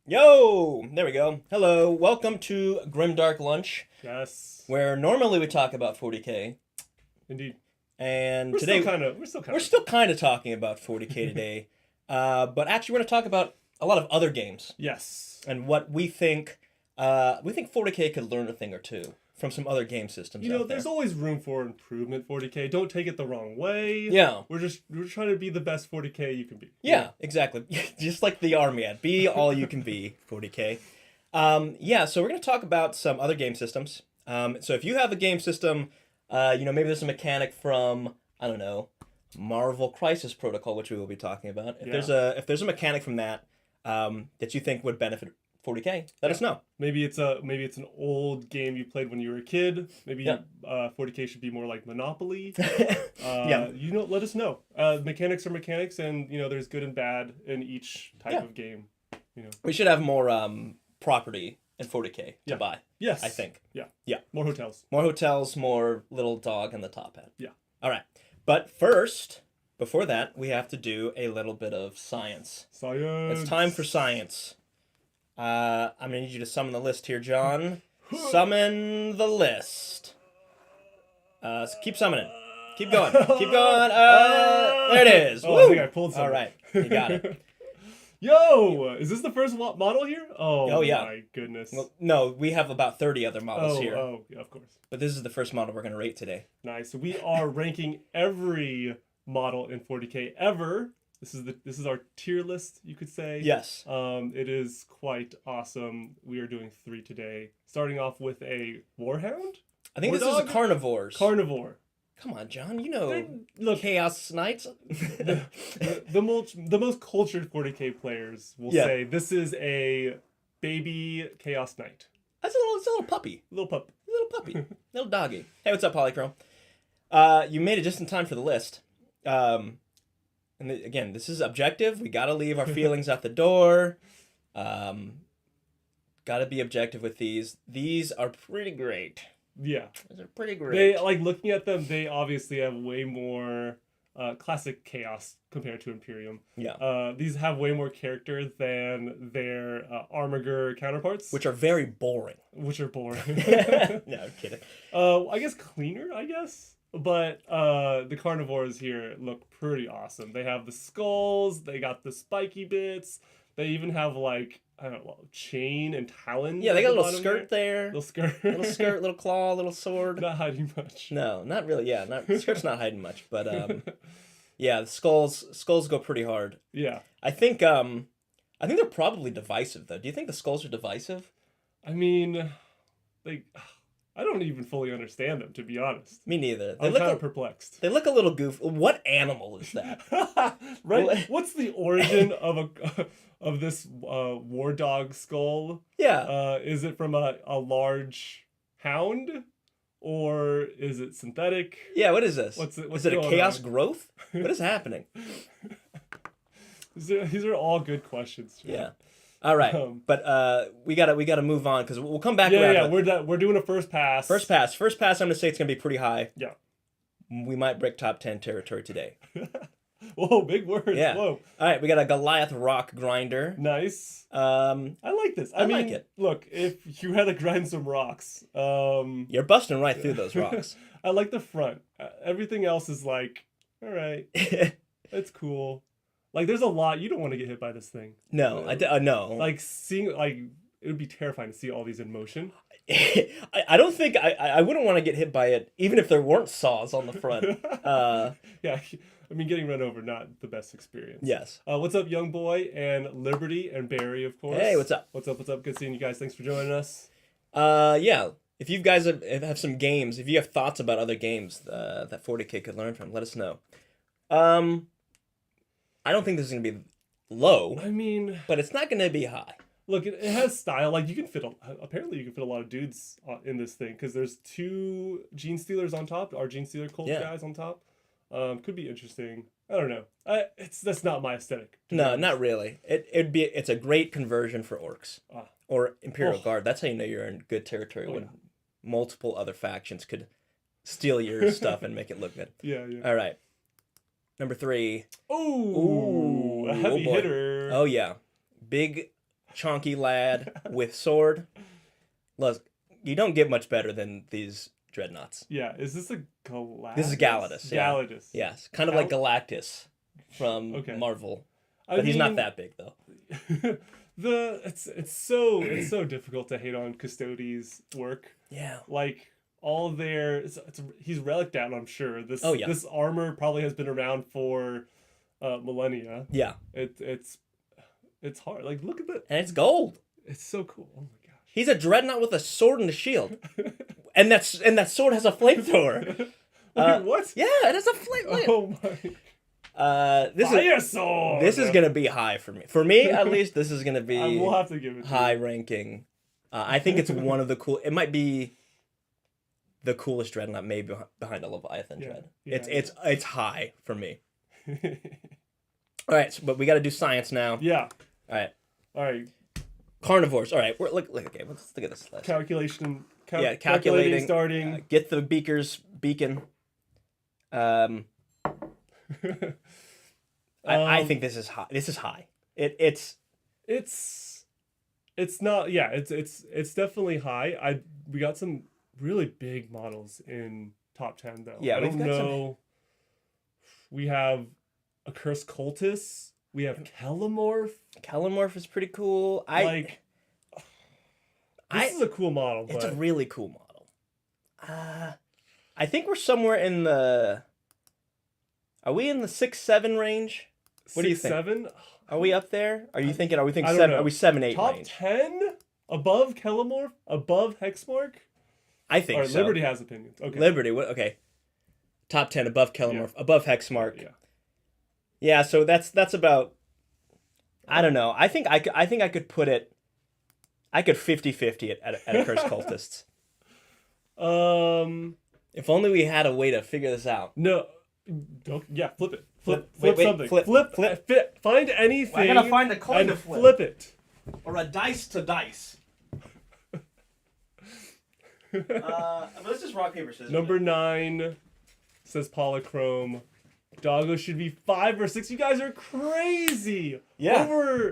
Yo! There we go. Hello, welcome to Grimdark Lunch, Yes, where normally we talk about 40K, indeed. and We're today still kind of. We're still kind we're of. still kind of talking about 40K today. But actually, we're going to talk about a lot of other games Yes. and what we think. We think 40K could learn a thing or two from some other game systems out there. There's always room for improvement. 40K. Don't take it the wrong way. Yeah. We're trying to be the best 40K you can be. Yeah, exactly. Just like the army ad. Be all you can be, 40K. So we're going to talk about some other game systems. So if you have a game system, maybe there's a mechanic from, I don't know, Marvel Crisis Protocol, which we will be talking about. If there's a mechanic from that that you think would benefit 40K, let us know. Maybe it's an old game you played when you were a kid. Maybe 40K should be more like Monopoly. Let us know. Mechanics are mechanics, and there's good and bad in each type of game. We should have more property in 40K to buy. Yes, I think. Yeah. More hotels. More hotels, more little dog in the top hat. Yeah. All right. But first, before that, we have to do a little bit of science. Science. It's time for science. I'm going to need you to summon the list here, John. Summon the list. So keep summoning. Keep going. Keep going. There it is. Oh, Woo! I think I pulled something. All right. You got it. Yo, is this the first model here? Oh, yeah. My goodness. Well, no, we have about 30 other models here. Oh, yeah, of course. But this is the first model we're going to rate today. Nice. So we are ranking every model in 40K ever. This is our tier list, you could say. Yes. It is quite awesome. We are doing 3 today. Starting off with a Warhound? I think this is a Carnivores. Carnivore. Come on, John. You know, Look, Chaos Knights. the most cultured 40K players will say this is a baby Chaos Knight. It's a little puppy. Little pup. Little puppy. Little doggy. Hey, what's up, Polychrome? You made it just in time for the list. Again, this is objective. We got to leave our feelings at the door. Got to be objective with these. These are pretty great. Yeah. These are pretty great. They, looking at them, they obviously have way more classic Chaos compared to Imperium. Yeah. These have way more character than their Armiger counterparts. Which are very boring. Which are boring. No, I'm kidding. I guess cleaner, But the carnivores here look pretty awesome. They have the skulls, they got the spiky bits, they even have chain and talon. Yeah, they got a little skirt there. Little skirt. Little skirt, little claw, little sword. Not hiding much. No, not really. Yeah, the skirt's not hiding much, but yeah, the skulls go pretty hard. Yeah. I think they're probably divisive though. Do you think the skulls are divisive? I mean, I don't even fully understand them, to be honest. Me neither. I'm kind of perplexed. They look a little goofy. What animal is that? Right? What's the origin of this war dog skull? Yeah. Is it from a large hound, or is it synthetic? Yeah. What is this? What's is it a chaos growth? What is happening? These are all good questions. Yeah. All right, but we gotta move on because we'll come back. Yeah. We're doing a first pass. First pass. I'm gonna say it's gonna be pretty high. Yeah. We might break top 10 territory today. Whoa, big words. Yeah. Whoa. All right, we got a Goliath rock grinder. Nice. I like this. I like it. Look, if you had to grind some rocks, you're busting right through those rocks. I like the front. Everything else is like, all right, it's cool. There's a lot. You don't want to get hit by this thing. No, no. Seeing, it would be terrifying to see all these in motion. I don't think I wouldn't want to get hit by it, even if there weren't saws on the front. Yeah, I mean, getting run over, not the best experience. Yes. What's up, young boy, and Liberty, and Barry, of course. Hey, what's up? What's up? Good seeing you guys. Thanks for joining us. Yeah. If you guys have some games, if you have thoughts about other games that 40K could learn from, let us know. I don't think this is going to be low. I mean... But it's not going to be high. Look, it has style. You can fit... Apparently, you can fit a lot of dudes in this thing. Because there's 2 Gene Stealers on top. Our Gene Stealer cult guys on top. Could be interesting. I don't know. That's not my aesthetic. No, not really. It's a great conversion for orcs. Or Imperial Guard. That's how you know you're in good territory. When multiple other factions could steal your stuff and make it look good. Yeah. All right. Number 3. Ooh, a heavy hitter. Oh, yeah. Big chonky lad with sword. Look, you don't get much better than these dreadnoughts. Yeah, is this a Galactus? This is Galactus. Yeah. Galactus. Yes, kind of like Galactus from Marvel, but he's not that big though. It's so difficult to hate on Custodes' work. Yeah, like all their he's relic down. I'm sure this armor probably has been around for millennia. Yeah, it's hard. Like look at that, and it's gold. It's so cool. Oh my gosh, he's a dreadnought with a sword and a shield, and that sword has a flamethrower. What? Yeah, it has a flamethrower. Oh my. This is gonna be high for me. For me, at least, this is gonna be. We'll have to give it high ranking. I think it's one of the cool. It might be the coolest dreadnought, maybe behind a Leviathan dread. Yeah, it's high for me. All right, but we got to do science now. Yeah. All right. Carnivores. All right. Okay. Let's look at this list. Calculation. Calculating. Starting. Get the beacon. I think this is high. This is high. It's not. Yeah. It's definitely high. We got some really big models in top 10 though. Yeah. I don't know. We have a Cursed Cultist. We have Kellamorph. Kellamorph is pretty cool. This is a cool model. It's a really cool model. I think we're somewhere in the. Are we in the 6-7 range? What do you think? 7? Are we up there? Are you thinking? Are we thinking 7? Are we 7-8 top range? Top 10 above Kellamorph, above Hexmark. I think so. Liberty has opinions. Okay. Liberty. Okay. Top 10 above Kellamorph, above Hexmark. Yeah. Yeah. So that's about. I don't know. I think I could put it. I could 50-50 at a Cursed Cultists. If only we had a way to figure this out. No. Yeah, flip it. Flip something. Flip. Find anything. I gotta find a coin to flip. Flip it. Or a dice to dice. Let's just rock, paper, scissors. Number 9 says polychrome. Doggo should be 5 or 6. You guys are crazy. Yeah.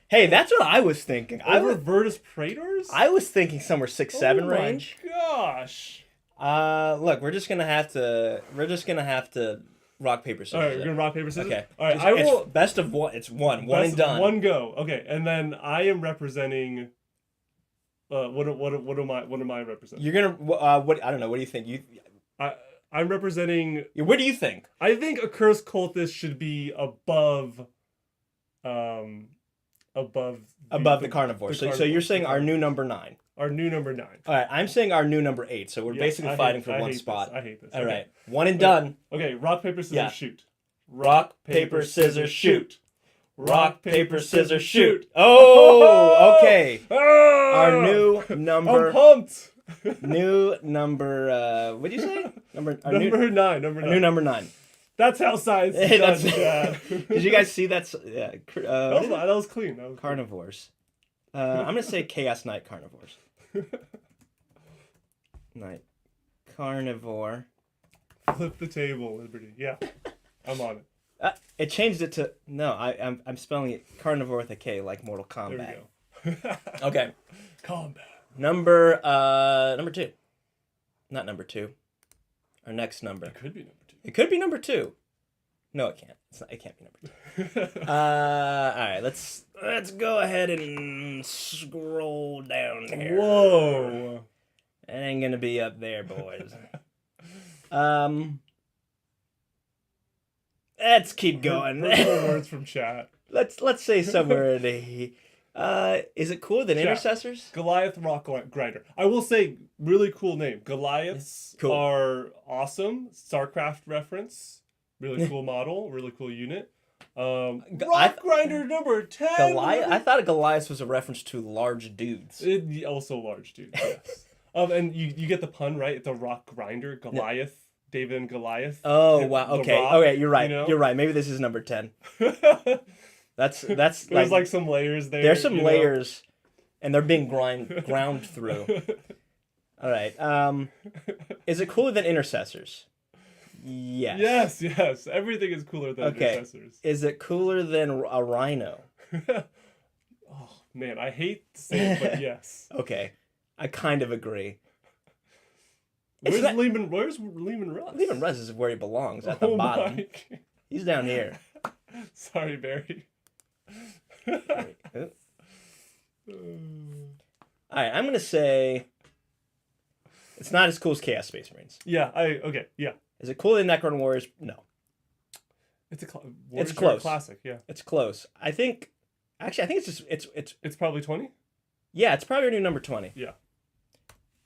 Hey, that's what I was thinking. Over Virtus Praetors? I was thinking somewhere 6-7 range. Oh my gosh. Look, we're just gonna have to rock, paper, scissors. All right, we're gonna rock, paper, scissors. Okay. All right, I will. Best of one. It's one and done. One go. Okay, and then I am representing. What am I representing? You're gonna what? I don't know. What do you think? I'm representing. What do you think? I think a Cursed Cultist should be above the carnivore. So you're saying our new number 9. Our new number 9. All right, I'm saying our new number 8. So we're basically fighting for one spot. I hate this. All right, one and done. Okay, rock, paper, scissors, shoot. Rock, paper, scissors, shoot. Rock, paper, scissors, shoot. Oh, okay. Our new number. I'm pumped. New number. What did you say? Number 9. New number 9. That's how science is done, Dad. Did you guys see that? Yeah. That was clean. Carnivores. I'm gonna say Chaos Knight carnivores. Knight carnivore. Flip the table, Liberty. Yeah, I'm on it. It changed it to no. I'm spelling it carnivore with a K, like Mortal Kombat. There we go. Okay. Combat. Number 2. Not number 2. Our next number. It could be number 2. It could be number 2. No, it can't. It can't be number 2. All right, let's go ahead and scroll down here. Whoa. It ain't gonna be up there, boys. Let's keep going. Words from chat. Let's say somewhere in the. Is it cooler than Intercessors? Goliath Rock Grinder. I will say, really cool name. Goliaths are awesome. StarCraft reference. Really cool model. Really cool unit. Rock Grinder number 10. I thought Goliath was a reference to large dudes. Also large dudes, yes. And you get the pun, right? It's a Rock Grinder. Goliath. David and Goliath. Oh, wow. Okay. Rock, okay, you're right. You know? You're right. Maybe this is number 10. That's There's like some layers there. There's some layers, and they're being ground through. All right. Is it cooler than Intercessors? Yes. Yes. Everything is cooler than Intercessors. Is it cooler than a Rhino? Oh Man, I hate to say it, but yes. Okay, I kind of agree. Where's Lehman Russ? Lehman Russ is where he belongs, at the bottom. He's down here. Sorry, Barry. All right, I'm gonna say it's not as cool as Chaos Space Marines. Yeah, yeah. Is it cooler than Necron Warriors? No. It's It's close. Classic, yeah. It's close. I think it's just it's probably 20. Yeah, it's probably our new number 20. Yeah.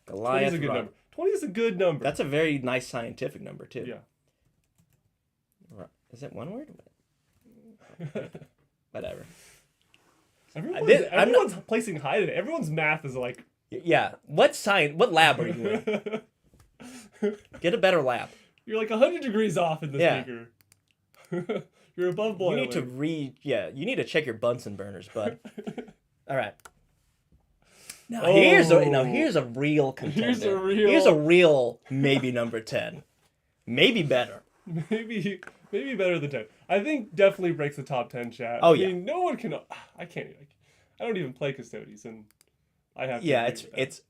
Goliath 20 is a good number. 20 is a good number. That's a very nice scientific number too. Yeah. Is it one word? Whatever. Everyone's placing high today. Everyone's math is like. Yeah. What lab are you in? Get a better lab. You're like 100 degrees off in this maker. You're above boiling. You need to check your Bunsen burners, bud. All right. Now here's a real contender. Here's a real maybe number 10. Maybe better. Maybe better than 10. I think definitely breaks the top 10 chat. Oh, I mean, no one can. I can't. I don't even play Custodes, and I have. To it's.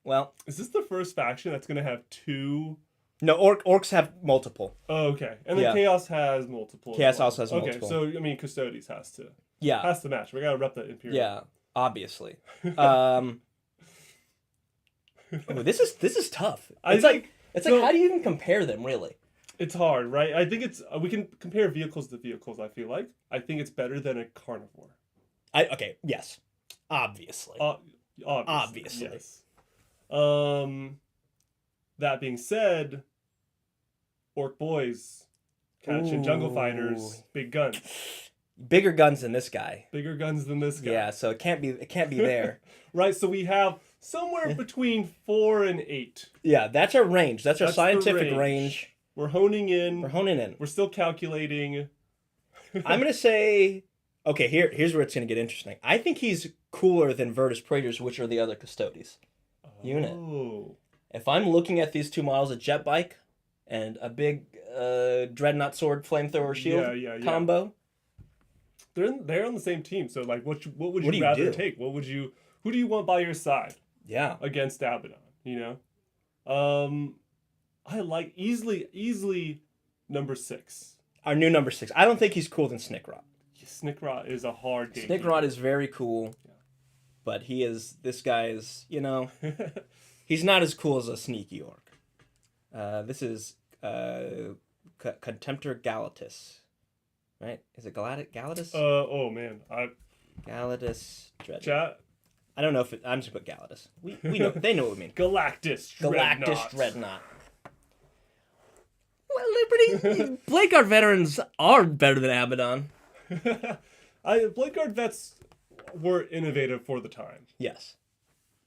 Well, is this the first faction that's gonna have two? No, orcs have multiple. Oh, okay, and then Chaos has multiple. Chaos also has multiple. Okay, so I mean, Custodes has to. Yeah. Has to match. We gotta rep the Imperial. Yeah, obviously. This is tough. It's like how do you even compare them, really? It's hard, right? I think we can compare vehicles to vehicles. I feel like I think it's better than a carnivore. Yes, obviously. Obviously. Yes. That being said, orc boys, catching jungle fighters, big guns. Bigger guns than this guy. Bigger guns than this guy. Yeah, so it can't be there. Right, so we have somewhere between 4 and 8. Yeah, that's our range. That's our scientific range. We're honing in. We're still calculating. I'm gonna say, okay, here's where it's gonna get interesting. I think he's cooler than Virtus Praetors, which are the other Custodes unit. If I'm looking at these two models, a jet bike and a big dreadnought sword flamethrower shield combo, they're on the same team. So like, what would you rather take? Who do you want by your side? Yeah, against Abaddon, you know. I like easily number 6. Our new number 6. I don't think he's cooler than Snickrot. Snickrot is a hard game. Snickrot is very cool, but this guy is, he's not as cool as a sneaky orc. This is Contemptor Galatus, right? Is it Galatus? Oh man, Galatus Dreadnought. Chat. I don't know if I'm just put Galatus. We know they know what we mean. Galactus Dreadnought. Well, Liberty, Bladeguard veterans are better than Abaddon. Bladeguard vets were innovative for the time. Yes,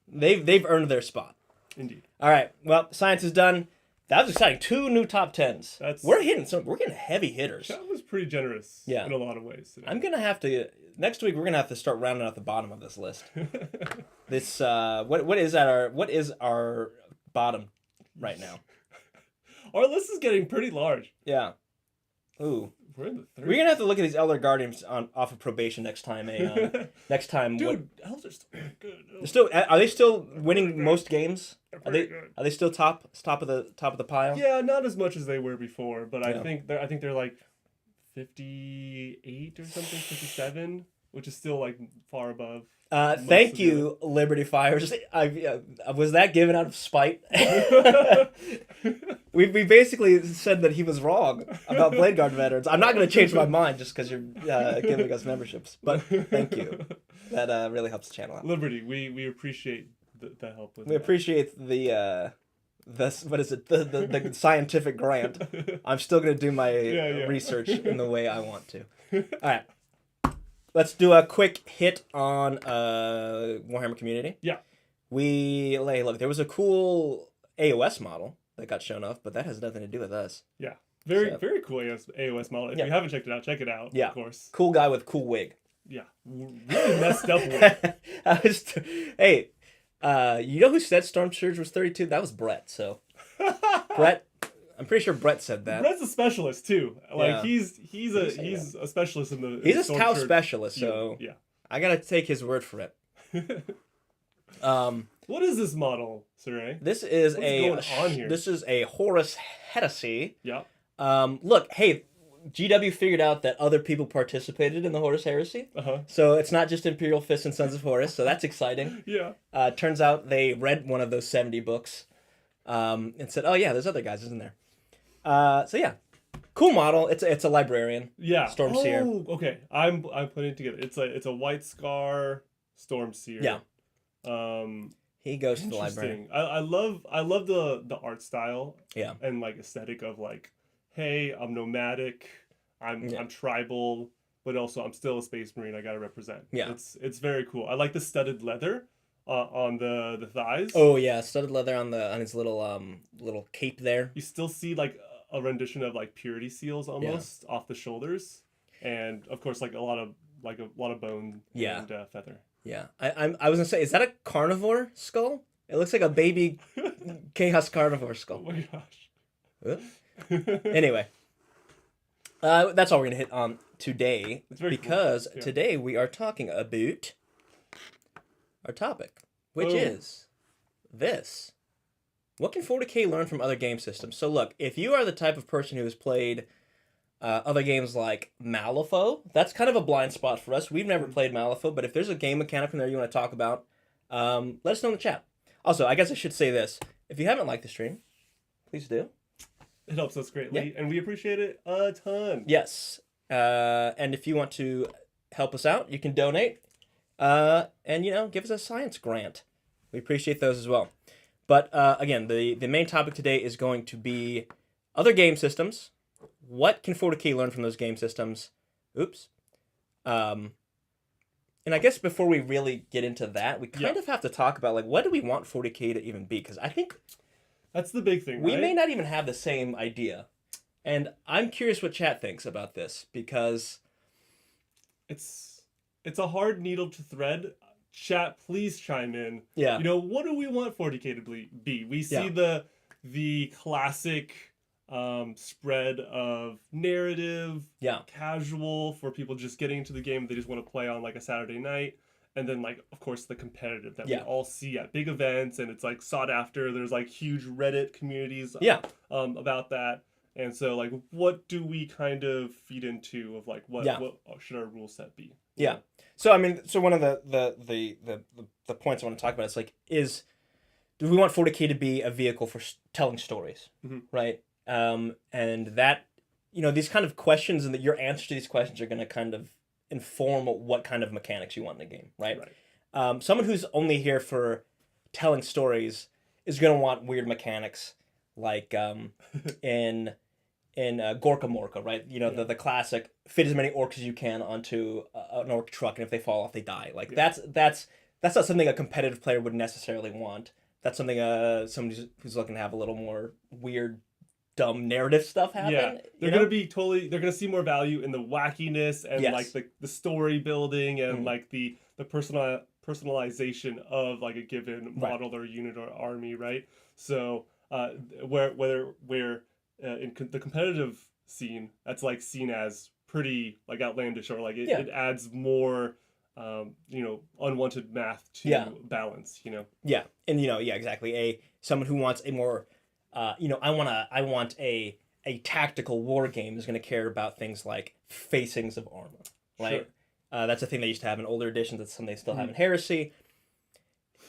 they've earned their spot. Indeed. All right. Well, science is done. That was exciting. 2 new top 10s. We're getting heavy hitters. That was pretty generous. Yeah. In a lot of ways today. I'm gonna have to next week. We're gonna have to start rounding out the bottom of this list. This what is our bottom right now? Our list is getting pretty large. Yeah. Ooh. We're in the 30s. We're gonna have to look at these Elder Guardians off of probation next time. Next time. Dude, Elders are good. Are they still winning most games? Are good. they still top of the pile? Yeah, not as much as they were before, but I think they're like 58 or something, 57, which is still like far above. Thank you, Liberty Fires. Was that given out of spite? we basically said that he was wrong about Bladeguard veterans. I'm not going to change my mind just because you're giving us memberships, but thank you. That really helps the channel out. Liberty, we appreciate the help with. We appreciate the scientific grant. I'm still going to do my research in the way I want to. All right. Let's do a quick hit on Warhammer community. Yeah. Look, there was a cool AOS model that got shown off, but that has nothing to do with us. Yeah. Very cool AOS model. If you haven't checked it out, check it out, of course. Cool guy with cool wig. Yeah. Really messed up wig. Hey, you know who said Storm Surge was 32? That was Brett, so. Brett, I'm pretty sure Brett said that. Brett's a specialist too. Like he's a specialist in the. He's a Tau specialist, so yeah. I gotta take his word for it. What is this model, Cire? This is What's going on here? This is a Horus Heresy. Yeah. Look, hey, GW figured out that other people participated in the Horus Heresy. Uh-huh. So it's not just Imperial Fist and Sons of Horus, so that's exciting. Yeah. Turns out they read one of those 70 books and said, oh yeah, there's other guys, isn't there? So yeah, cool model. It's a librarian. Yeah. Stormseer. Oh, okay. I'm putting it together. It's a White Scar Stormseer. Yeah. Um, He goes to the library. interesting. I love the art style. Yeah. And like aesthetic of like, hey, I'm nomadic, I'm tribal, but also I'm still a space marine. I gotta represent. Yeah. It's very cool. I like the studded leather on the thighs. Oh yeah, studded leather on his little cape there. You still see like a rendition of like purity seals almost off the shoulders, and of course like a lot of bone and feather. Yeah, I was gonna say, is that a carnivore skull? It looks like a baby chaos carnivore skull. Oh my gosh. Anyway, that's all we're gonna hit on today, because cool. Yeah. today we are talking about our topic, which is this: what can 40K learn from other game systems? So look, if you are the type of person who has played other games like Malifaux, that's kind of a blind spot for us. We've never played Malifaux, but if there's a game mechanic from there you want to talk about, let us know in the chat. Also, I guess I should say this: if you haven't liked the stream, please do. It helps us greatly, and we appreciate it a ton. Yes. And if you want to help us out, you can donate and, give us a science grant. We appreciate those as well. But, again, the main topic today is going to be other game systems. What can 40K learn from those game systems? Oops. And I guess before we really get into that, we kind of have to talk about, what do we want 40K to even be? Because I think... that's the big thing, we may not even have the same idea. And I'm curious what chat thinks about this, because... it's a hard needle to thread. Chat, please chime in. Yeah. What do we want 40K to be? We see the classic spread of narrative, casual, for people just getting into the game. They just want to play on like a Saturday night. And then, of course, the competitive that we all see at big events, and it's, sought after. There's, huge Reddit communities about that. And so, what do we kind of feed into of, what should our rule set be? Yeah. So, I mean, one of the points I want to talk about is do we want 40K to be a vehicle for telling stories, right? And that, these kind of questions and your answer to these questions are going to kind of inform what kind of mechanics you want in a game, right? Someone who's only here for telling stories is going to want weird mechanics, like in Gorka Morka, right? The classic fit as many orcs as you can onto an orc truck, and if they fall off, they die. That's not something a competitive player would necessarily want. That's something somebody who's looking to have a little more weird, dumb narrative stuff happen. Yeah, they're gonna see more value in the wackiness and the story building and the personalization of a given model or unit or army, right? So whether in the competitive scene, that's seen as pretty outlandish, or it adds more unwanted math to balance, Yeah, and exactly. Someone who wants a more I want a tactical war game is going to care about things like facings of armor, right? Sure. That's a thing they used to have in older editions. That's something they still have in Heresy.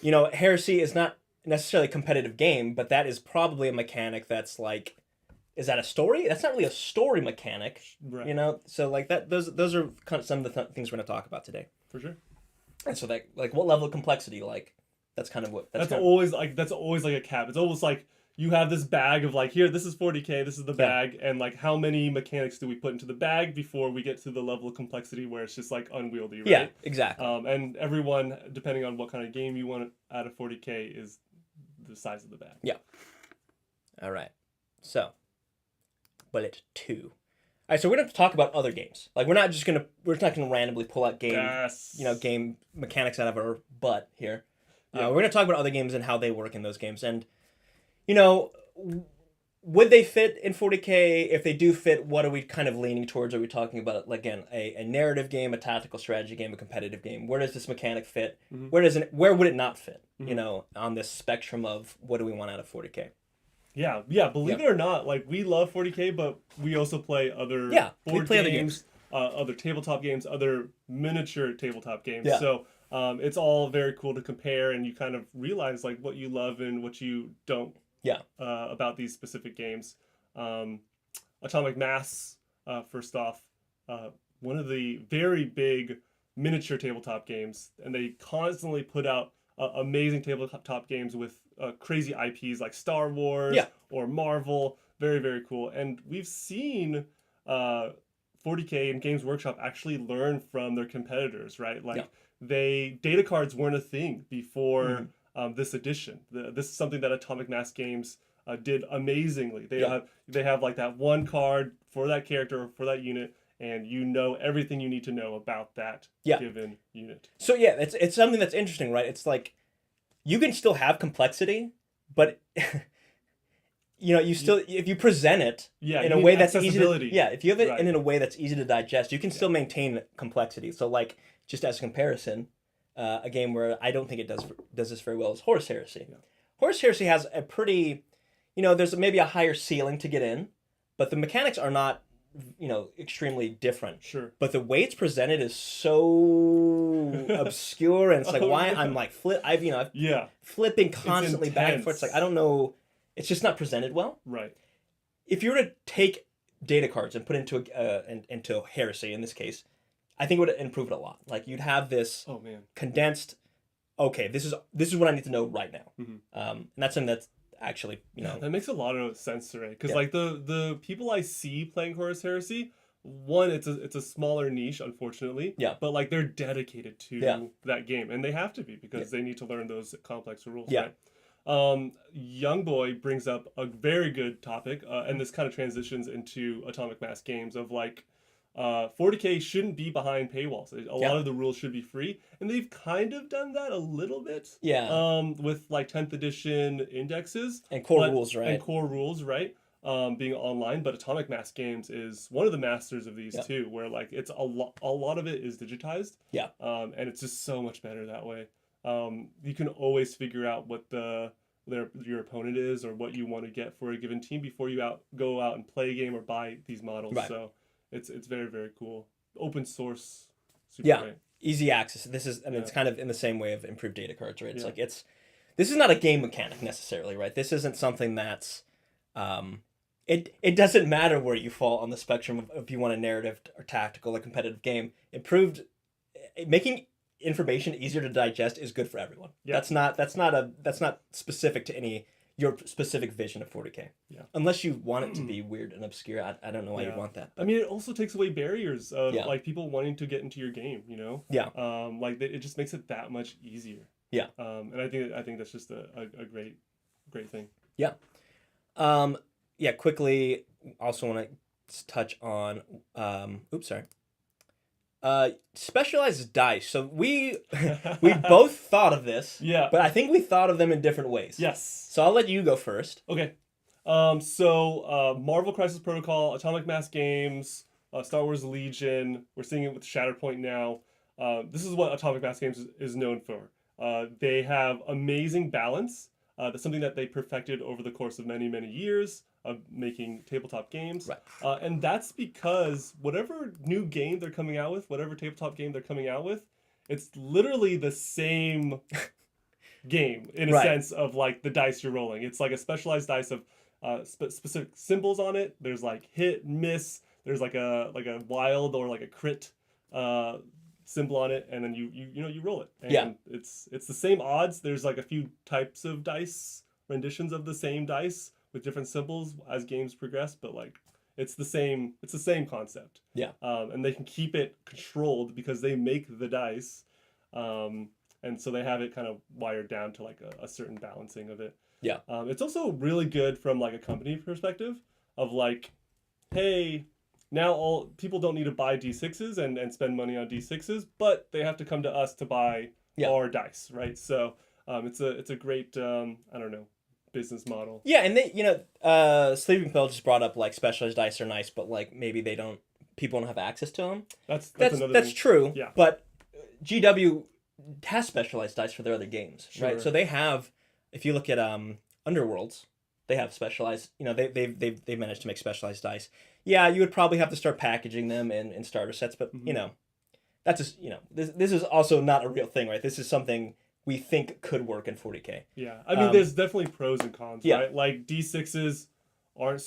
Heresy is not necessarily a competitive game, but that is probably a mechanic that's is that a story? That's not really a story mechanic, right. So that those are kind of some of the things we're going to talk about today. For sure. And so what level of complexity, that's kind of what... That's always a cap. It's almost you have this bag of here, this is 40K, this is the bag, and how many mechanics do we put into the bag before we get to the level of complexity where it's just unwieldy, right? Yeah, exactly. And everyone, depending on what kind of game you want out of 40K, is the size of the bag. Yeah. All right. So, bullet 2. All right, so we're going to talk about other games. We're not going to randomly pull out game mechanics out of our butt here. We're going to talk about other games and how they work in those games. And would they fit in 40K? If they do fit, what are we kind of leaning towards? Are we talking about, like, again, a narrative game, a tactical strategy game, a competitive game? Where does this mechanic fit? Mm-hmm. Where would it not fit? Mm-hmm. You know, on this spectrum of what do we want out of 40K? Yeah. Believe it or not, like, we love 40K, but we also play other board play games, other tabletop games, other miniature tabletop games. Yeah. So it's all very cool to compare, and you kind of realize like what you love and what you don't. About these specific games. Atomic Mass, first off, one of the very big miniature tabletop games, and they constantly put out amazing tabletop games with crazy IPs like Star Wars or Marvel. Very, very cool. And we've seen 40K and Games Workshop actually learn from their competitors, right? Like data cards weren't a thing before this edition. This is something that Atomic Mass Games did amazingly. They have like that one card for that character, for that unit, and you know everything you need to know about that given unit. So yeah, it's something that's interesting, right? It's like you can still have complexity, but you know, you still, if you present it in a way that's easy to, if you have it in a way that's easy to digest, you can still maintain complexity. So like, just as a comparison, a game where I don't think it does this very well is Horus Heresy. Horus Heresy has a pretty, you know, there's maybe a higher ceiling to get in, but the mechanics are not, you know, extremely different. Sure. But the way it's presented is so obscure, and it's like why I'm like flipping constantly back and forth. It's like I don't know. It's just not presented well. Right. If you were to take data cards and put into Heresy in this case, I think it would improve it a lot. Like you'd have this condensed. Okay, this is what I need to know right now. And that's something that's actually, you know, that makes a lot of sense, right? Because like the people I see playing Horus Heresy, one, it's a smaller niche, unfortunately. But like they're dedicated to that game, and they have to be because they need to learn those complex rules. Right? Young Boy brings up a very good topic, and this kind of transitions into Atomic Mass Games of like 40K shouldn't be behind paywalls. A lot of the rules should be free, and they've kind of done that a little bit. With like 10th edition indexes and core rules, right? And core rules, right? Being online, but Atomic Mass Games is one of the masters of these too, where like it's a lot of it is digitized. And it's just so much better that way. You can always figure out what your opponent is or what you want to get for a given team before you go out and play a game or buy these models. So it's very, very cool. Open source, super great. Easy access. This is, I mean, it's kind of in the same way of improved data cards, right? It's like this is not a game mechanic necessarily, right? This isn't something that's it doesn't matter where you fall on the spectrum of if you want a narrative or tactical or competitive game. Improved making information easier to digest is good for everyone. That's not specific to your specific vision of 40K. Unless you want it to be weird and obscure. I don't know why you'd want that. I mean, it also takes away barriers of like people wanting to get into your game, you know? Like it just makes it that much easier. And I think that's just a great thing. Quickly also want to touch on specialized dice. So we both thought of this. But I think we thought of them in different ways. So I'll let you go first. Okay. So Marvel Crisis Protocol, Atomic Mass Games, Star Wars Legion. We're seeing it with Shatterpoint now. This is what Atomic Mass Games is known for. They have amazing balance. That's something that they perfected over the course of many, many years of making tabletop games. And that's because whatever new game they're coming out with, whatever tabletop game they're coming out with, it's literally the same game in a sense of like the dice you're rolling. It's like a specialized dice of specific symbols on it. There's like hit, miss. There's like a wild or like a crit symbol on it, and then you roll it. And it's the same odds. There's like a few types of dice, renditions of the same dice with different symbols as games progress, but like it's the same concept. And they can keep it controlled because they make the dice. And so they have it kind of wired down to like a certain balancing of it. It's also really good from like a company perspective of like, hey, now all people don't need to buy D6s and spend money on D6s, but they have to come to us to buy our dice, right? So it's a great I don't know, business model. Yeah, and they, Sleeping Pill just brought up like specialized dice are nice, but like maybe people don't have access to them. That's another that's thing. true. Yeah. But GW has specialized dice for their other games, right? Sure. So they have, if you look at Underworlds, they have specialized. They've managed to make specialized dice. Yeah, you would probably have to start packaging them in starter sets, but that's just this is also not a real thing, right? This is something we think could work in 40K. Yeah, I mean, there's definitely pros and cons, right? Like D6s are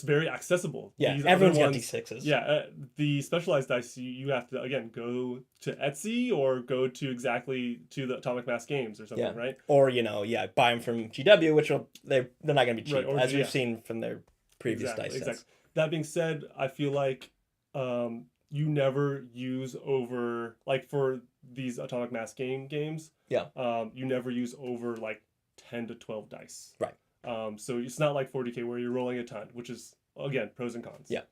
very accessible. Yeah, These everyone's other got D6s. Yeah, the specialized dice you have to again go to Etsy or go to the Atomic Mass Games or something, right? Or buy them from GW, which they're not going to be cheap, right, as we've seen from their previous dice sets. Exactly. That being said, I feel like you never use over, like for these Atomic Mass games. Yeah. You never use over like 10 to 12 dice. Right. So it's not like 40K where you're rolling a ton, which is again pros and cons. Yeah.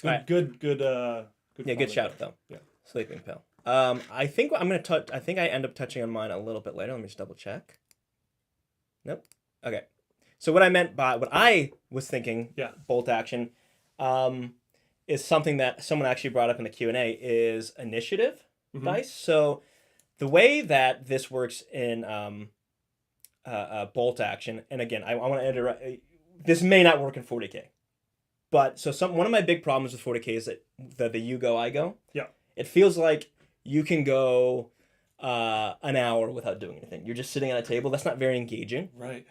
Yeah. Good Good shout though. Yeah. Sleeping Pill. I think I'm gonna touch. I think I end up touching on mine a little bit later. Let me just double check. Nope. Okay. So what I was thinking, bolt action, is something that someone actually brought up in the Q&A is initiative dice. So the way that this works in bolt action, and again, I want to enter. This may not work in 40K, but one of my big problems with 40K is that the you go I go. Yeah. It feels like you can go an hour without doing anything. You're just sitting at a table. That's not very engaging. Right.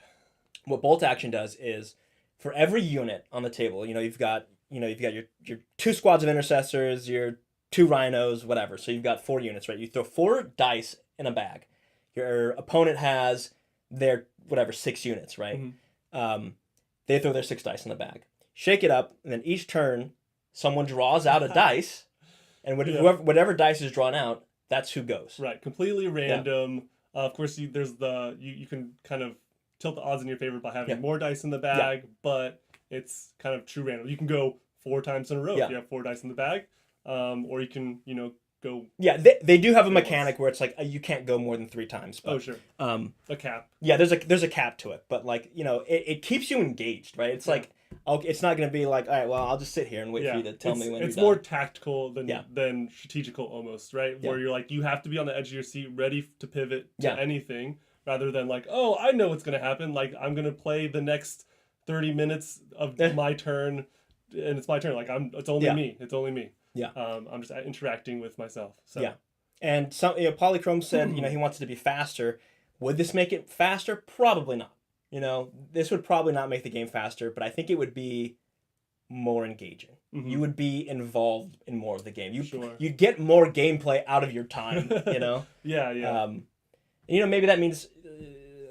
What bolt action does is, for every unit on the table, you've got your 2 squads of intercessors, your 2 rhinos, whatever. So you've got 4 units, right? You throw 4 dice in a bag. Your opponent has their 6 units, right? They throw their 6 dice in the bag. Shake it up, and then each turn, someone draws out a dice, and whatever dice is drawn out, that's who goes. Right. Completely random. Of course, you can kind of tilt the odds in your favor by having more dice in the bag, but it's kind of true random. You can go 4 times in a row if you have 4 dice in the bag, or you can go. Yeah, they do have a mechanic where it's like you can't go more than 3 times. But, sure. A cap. Yeah, there's a cap to it, but it keeps you engaged, right? It's like it's not going to be like, all right, well, I'll just sit here and wait for you to tell me when you're done. It's more tactical than strategical almost, right? Where you're like, you have to be on the edge of your seat, ready to pivot to anything, rather than like, oh, I know what's going to happen. Like, I'm going to play the next 30 minutes of my turn, and it's my turn. Like, it's only me. It's only me. Yeah. I'm just interacting with myself. So. Yeah. And Polychrome said, he wants it to be faster. Would this make it faster? Probably not. This would probably not make the game faster, but I think it would be more engaging. You would be involved in more of the game. You'd get more gameplay out of your time, Yeah. Maybe that means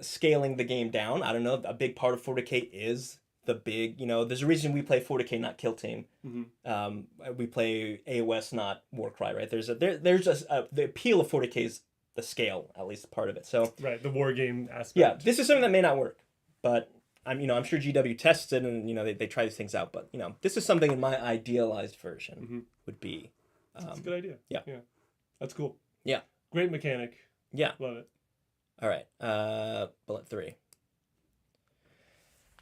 scaling the game down. I don't know. A big part of 40K is the big, there's a reason we play 40K, not Kill Team. We play AOS, not Warcry, right? There's the appeal of 40K is the scale, at least part of it. So right, the war game aspect. Yeah, this is something that may not work, but I'm sure GW tests it and they try these things out. But this is something in my idealized version would be. That's a good idea. Yeah, that's cool. Yeah, great mechanic. Yeah, love it. All right, bullet 3.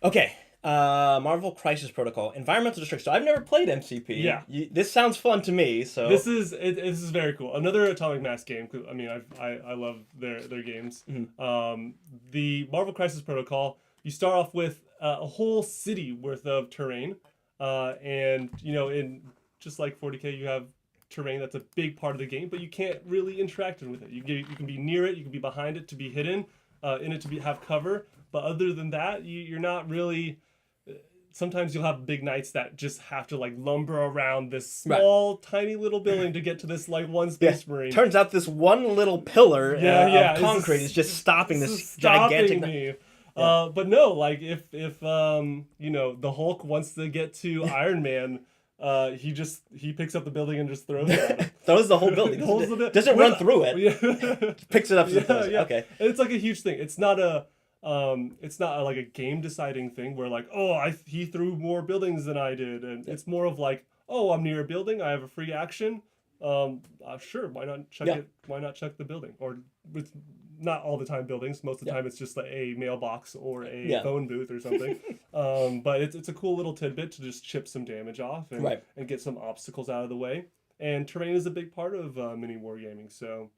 Okay. Marvel Crisis Protocol, environmental destruction. So I've never played MCP. Yeah, this sounds fun to me. So this is very cool. Another Atomic Mass game. I mean, I love their games. The Marvel Crisis Protocol. You start off with a whole city worth of terrain, and in just like 40K, you have terrain that's a big part of the game, but you can't really interact with it. You can be near it, you can be behind it to be hidden, in it to have cover. But other than that, you're not really. Sometimes you'll have big knights that just have to like lumber around this small, tiny little building to get to this like one space marine. Turns out this one little pillar of concrete is just stopping this gigantic. Me. But no, like if the Hulk wants to get to Iron Man, he picks up the building and just throws it at him. Throws the whole building. Doesn't run through it. Picks it up. Okay. And it's like a huge thing. It's not like a game deciding thing where like, he threw more buildings than I did, and it's more of like, I'm near a building, I have a free action, sure, why not chuck it? Why not chuck the building? Or it's not all the time buildings. Most of the Yeah. time it's just like a mailbox or a Yeah. phone booth or something. But it's a cool little tidbit to just chip some damage off and, Right. and get some obstacles out of the way. And terrain is a big part of mini wargaming, so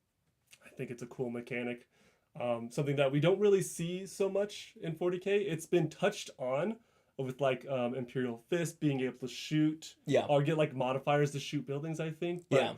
I think it's a cool mechanic. Something that we don't really see so much in 40K. It's been touched on with like Imperial Fist being able to shoot, Yeah. or get like modifiers to shoot buildings, I think. But Yeah.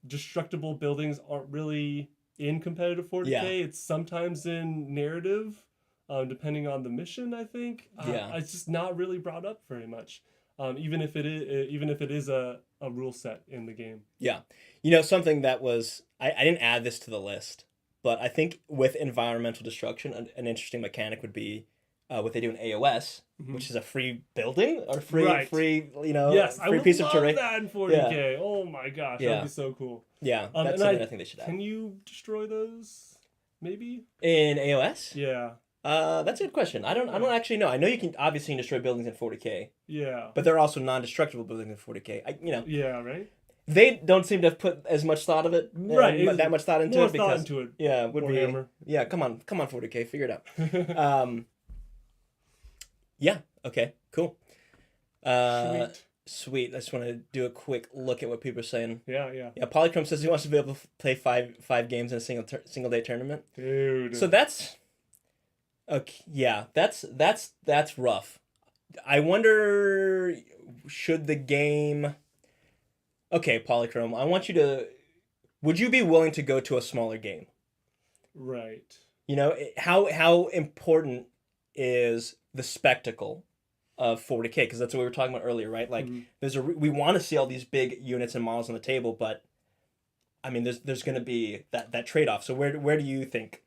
destructible buildings aren't really in competitive 40K. Yeah. It's sometimes in narrative, depending on the mission, I think. Yeah. It's just not really brought up very much. Even if it is a rule set in the game. Yeah. You know, something that was, I didn't add this to the list, but I think with environmental destruction, an interesting mechanic would be what they do in AOS, which is a free building or free, you know, yes, free piece of terrain. I would love that in 40K. Yeah. Oh my gosh, that would be so cool. Yeah, that's something I think they should have. Can you destroy those? Maybe in AOS. Yeah. That's a good question. I don't actually know. I know you can obviously destroy buildings in 40K. Yeah. But there are also non-destructible buildings in 40K. Yeah, right. They don't seem to have put as much thought of it, that much thought into it because into it. Yeah, would Warhammer. be. Yeah, come on, 40K, figure it out. Yeah. Okay. Cool. Sweet. I just want to do a quick look at what people are saying. Yeah. Yeah. Polychrome says he wants to be able to play five games in a single day tournament. Dude. So that's okay. Yeah, that's rough. I wonder, should the game? Okay, Polychrome. I want you to. Would you be willing to go to a smaller game? Right. You know how important is the spectacle of 40K, because that's what we were talking about earlier, right? Like we want to see all these big units and models on the table, but I mean there's going to be that trade-off. So where do you think,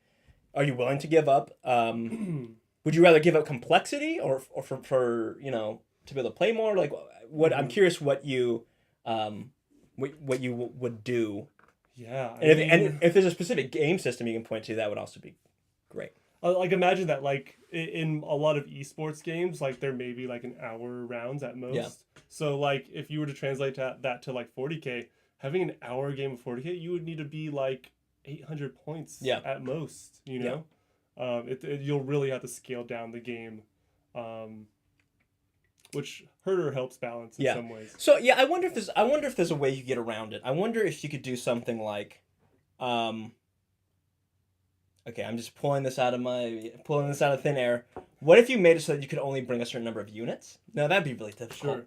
are you willing to give up? Would you rather give up complexity or for you know, to be able to play more? Like what I'm curious what you would do. Yeah. And if there's a specific game system you can point to, that would also be great. Like imagine that like in a lot of esports games, like there may be like an hour rounds at most. Yeah. So like if you were to translate that to like 40K, having an hour game of 40K, you would need to be like 800 points at most, you know? You'll really have to scale down the game, which Herder helps balance in some ways. So yeah, I wonder if there's a way you get around it. I wonder if you could do something like, okay, I'm just pulling this out of thin air. What if you made it so that you could only bring a certain number of units? Now that'd be really difficult. Sure.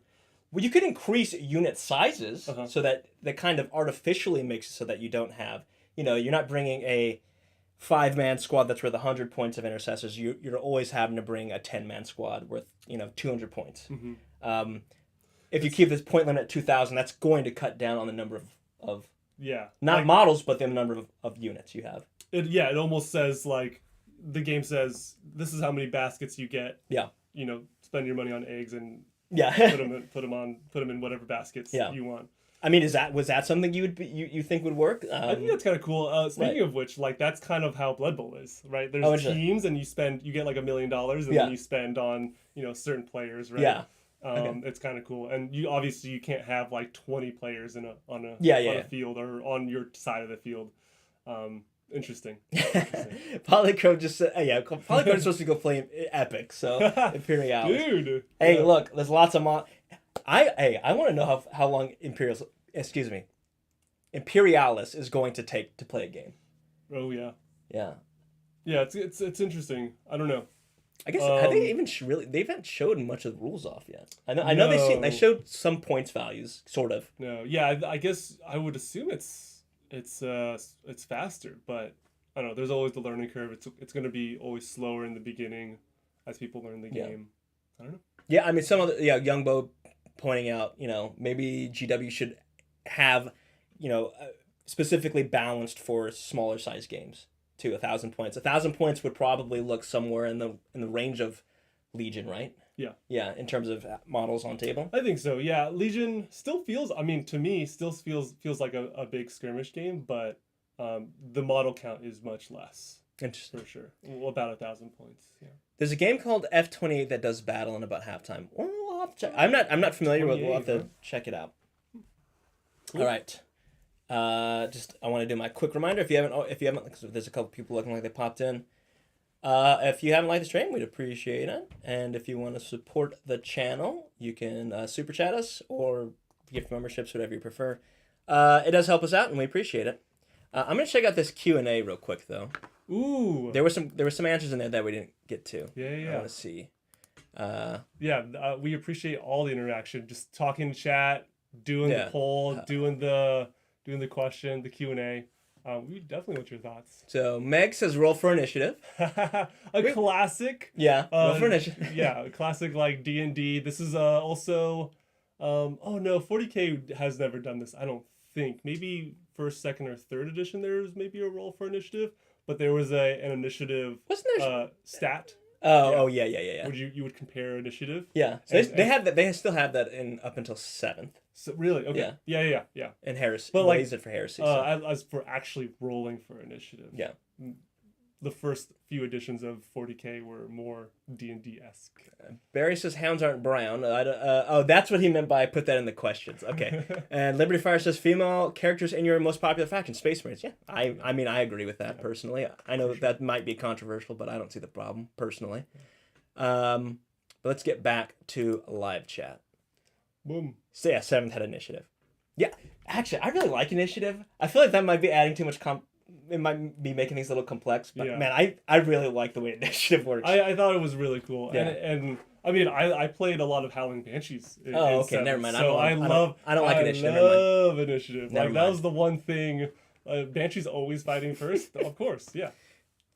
Well, you could increase unit sizes so that kind of artificially makes it so that you don't have, you know, you're not bringing a 5-man squad that's worth 100 points of intercessors. You're always having to bring a 10-man squad worth, you know, 200 points. If you keep this point limit at 2,000, that's going to cut down on the number of not models, but the number of units you have. It almost says like the game says this is how many baskets you get. Yeah. You know, spend your money on eggs and put them in whatever baskets you want. I mean, was that something you think would work? I think that's kind of cool. Speaking of which, like that's kind of how Blood Bowl is, right? There's teams, and you get like $1 million, and then you spend on, you know, certain players, right? Yeah. It's kind of cool, and you obviously can't have like 20 players on a field or on your side of the field. Interesting. Polychrome just said, Polychrome's supposed to go play Epic, so Imperialis. Dude. Hey, look, there's lots of I want to know how long Imperialis is going to take to play a game. Oh yeah. Yeah. Yeah, it's interesting. I don't know. I guess have they even they haven't showed much of the rules off yet. I know they showed some points values, sort of. No, yeah, I guess I would assume it's faster, but I don't know. There's always the learning curve. It's going to be always slower in the beginning as people learn the game. I don't know. Yeah, I mean, some other Youngbo pointing out, you know, maybe GW should have, you know, specifically balanced for smaller size games to 1,000 points. 1,000 points would probably look somewhere in the range of Legion, right? Yeah. Yeah, in terms of models on table. I think so. Yeah, Legion still feels. I mean, to me, still feels like a big skirmish game, but the model count is much less. Interesting. For sure. Well, about 1,000 points. Yeah. There's a game called F28 that does battle in about halftime. Well, we'll have to check. I'm not familiar with. We'll have to check it out. Cool. All right. Just I want to do my quick reminder. If you haven't, 'cause there's a couple people looking like they popped in. If you haven't liked the stream, we'd appreciate it. And if you want to support the channel, you can super chat us or gift memberships, whatever you prefer. It does help us out, and we appreciate it. I'm gonna check out this Q&A real quick though. Ooh. There were some answers in there that we didn't get to. Yeah. I want to see. We appreciate all the interaction. Just talking chat, doing the poll, doing the question, the Q&A. We definitely want your thoughts. So Meg says roll for initiative. Classic. Yeah, roll for initiative. Yeah, a classic like D&D. This is also. Oh no, 40K has never done this. I don't think. Maybe first, second, or third edition there was maybe a roll for initiative, but there was an initiative stat. Yeah. Would you would compare initiative? Yeah, so they have that. They still have that in up until 7th. So really, okay, yeah. And heresy, but like use it for heresy. As for actually rolling for initiative, yeah, the first few editions of 40K were more D&D-esque. Barry says hounds aren't brown. That's what he meant by put that in the questions. Okay. And Liberty Fire says female characters in your most popular faction, Space Marines. Yeah, I mean, I agree with that personally. I know that might be controversial, but I don't see the problem personally. But let's get back to live chat. Boom. So yeah, 7th had initiative. Yeah, actually, I really like initiative. I feel like that might be adding too much it might be making things a little complex, but man, I really like the way initiative works. I thought it was really cool. Yeah. And I mean, I played a lot of Howling Banshees. Okay, never mind. So I love initiative. I love initiative. That was the one thing. Banshee's always fighting first, of course. Yeah.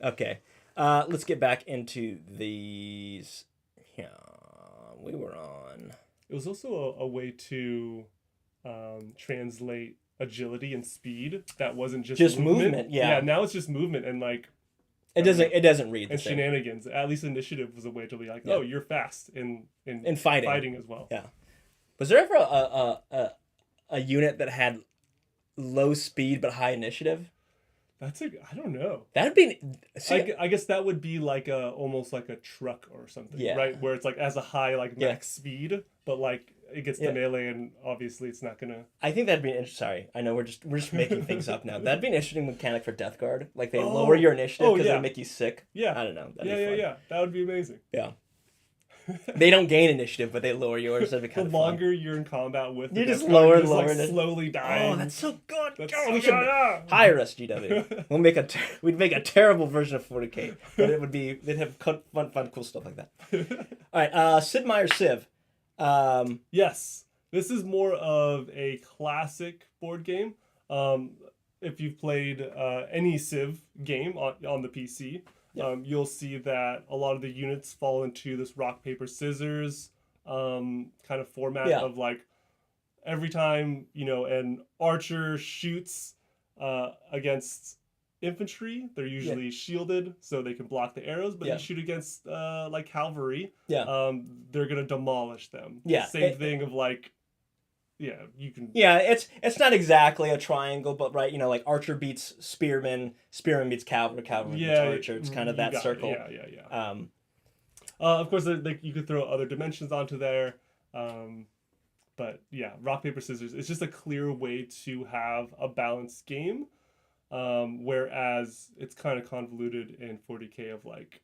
Okay, let's get back into these. Yeah, we were on. It was also a way to translate agility and speed that wasn't just movement. Yeah, now it's just movement and like it doesn't read the and same. Shenanigans. At least initiative was a way to be like, oh, you're fast in fighting as well. Yeah. Was there ever a unit that had low speed but high initiative? I don't know. That'd be. I guess that would be like almost like a truck or something, right? Where it's like as a high max speed, but like it gets to melee and obviously it's not gonna. I think that'd be an Sorry, I know we're just making things up now. That'd be an interesting mechanic for Death Guard. Like they lower your initiative because they make you sick. Yeah. I don't know. Yeah. That would be amazing. Yeah. They don't gain initiative, but they lower yours. That'd be kind of longer you're in combat with, you just lower and lower, slowly dying. Oh, that's so good. We should hire us, GW. We'd make a terrible version of 40K, but they'd have fun, cool stuff like that. All right, Sid Meier Civ. Yes, this is more of a classic board game. If you've played any Civ game on the PC. You'll see that a lot of the units fall into this rock, paper, scissors kind of format of like every time, an archer shoots against infantry, they're usually shielded so they can block the arrows, but you shoot against like cavalry, they're going to demolish them. Same thing of like, you can. Yeah, it's not exactly a triangle, but right, like archer beats spearman, spearman beats cavalry, cavalry beats archer. It's kind of that circle. Yeah. Of course, you could throw other dimensions onto there, but yeah, rock paper scissors. It's just a clear way to have a balanced game, whereas it's kind of convoluted in 40K of like,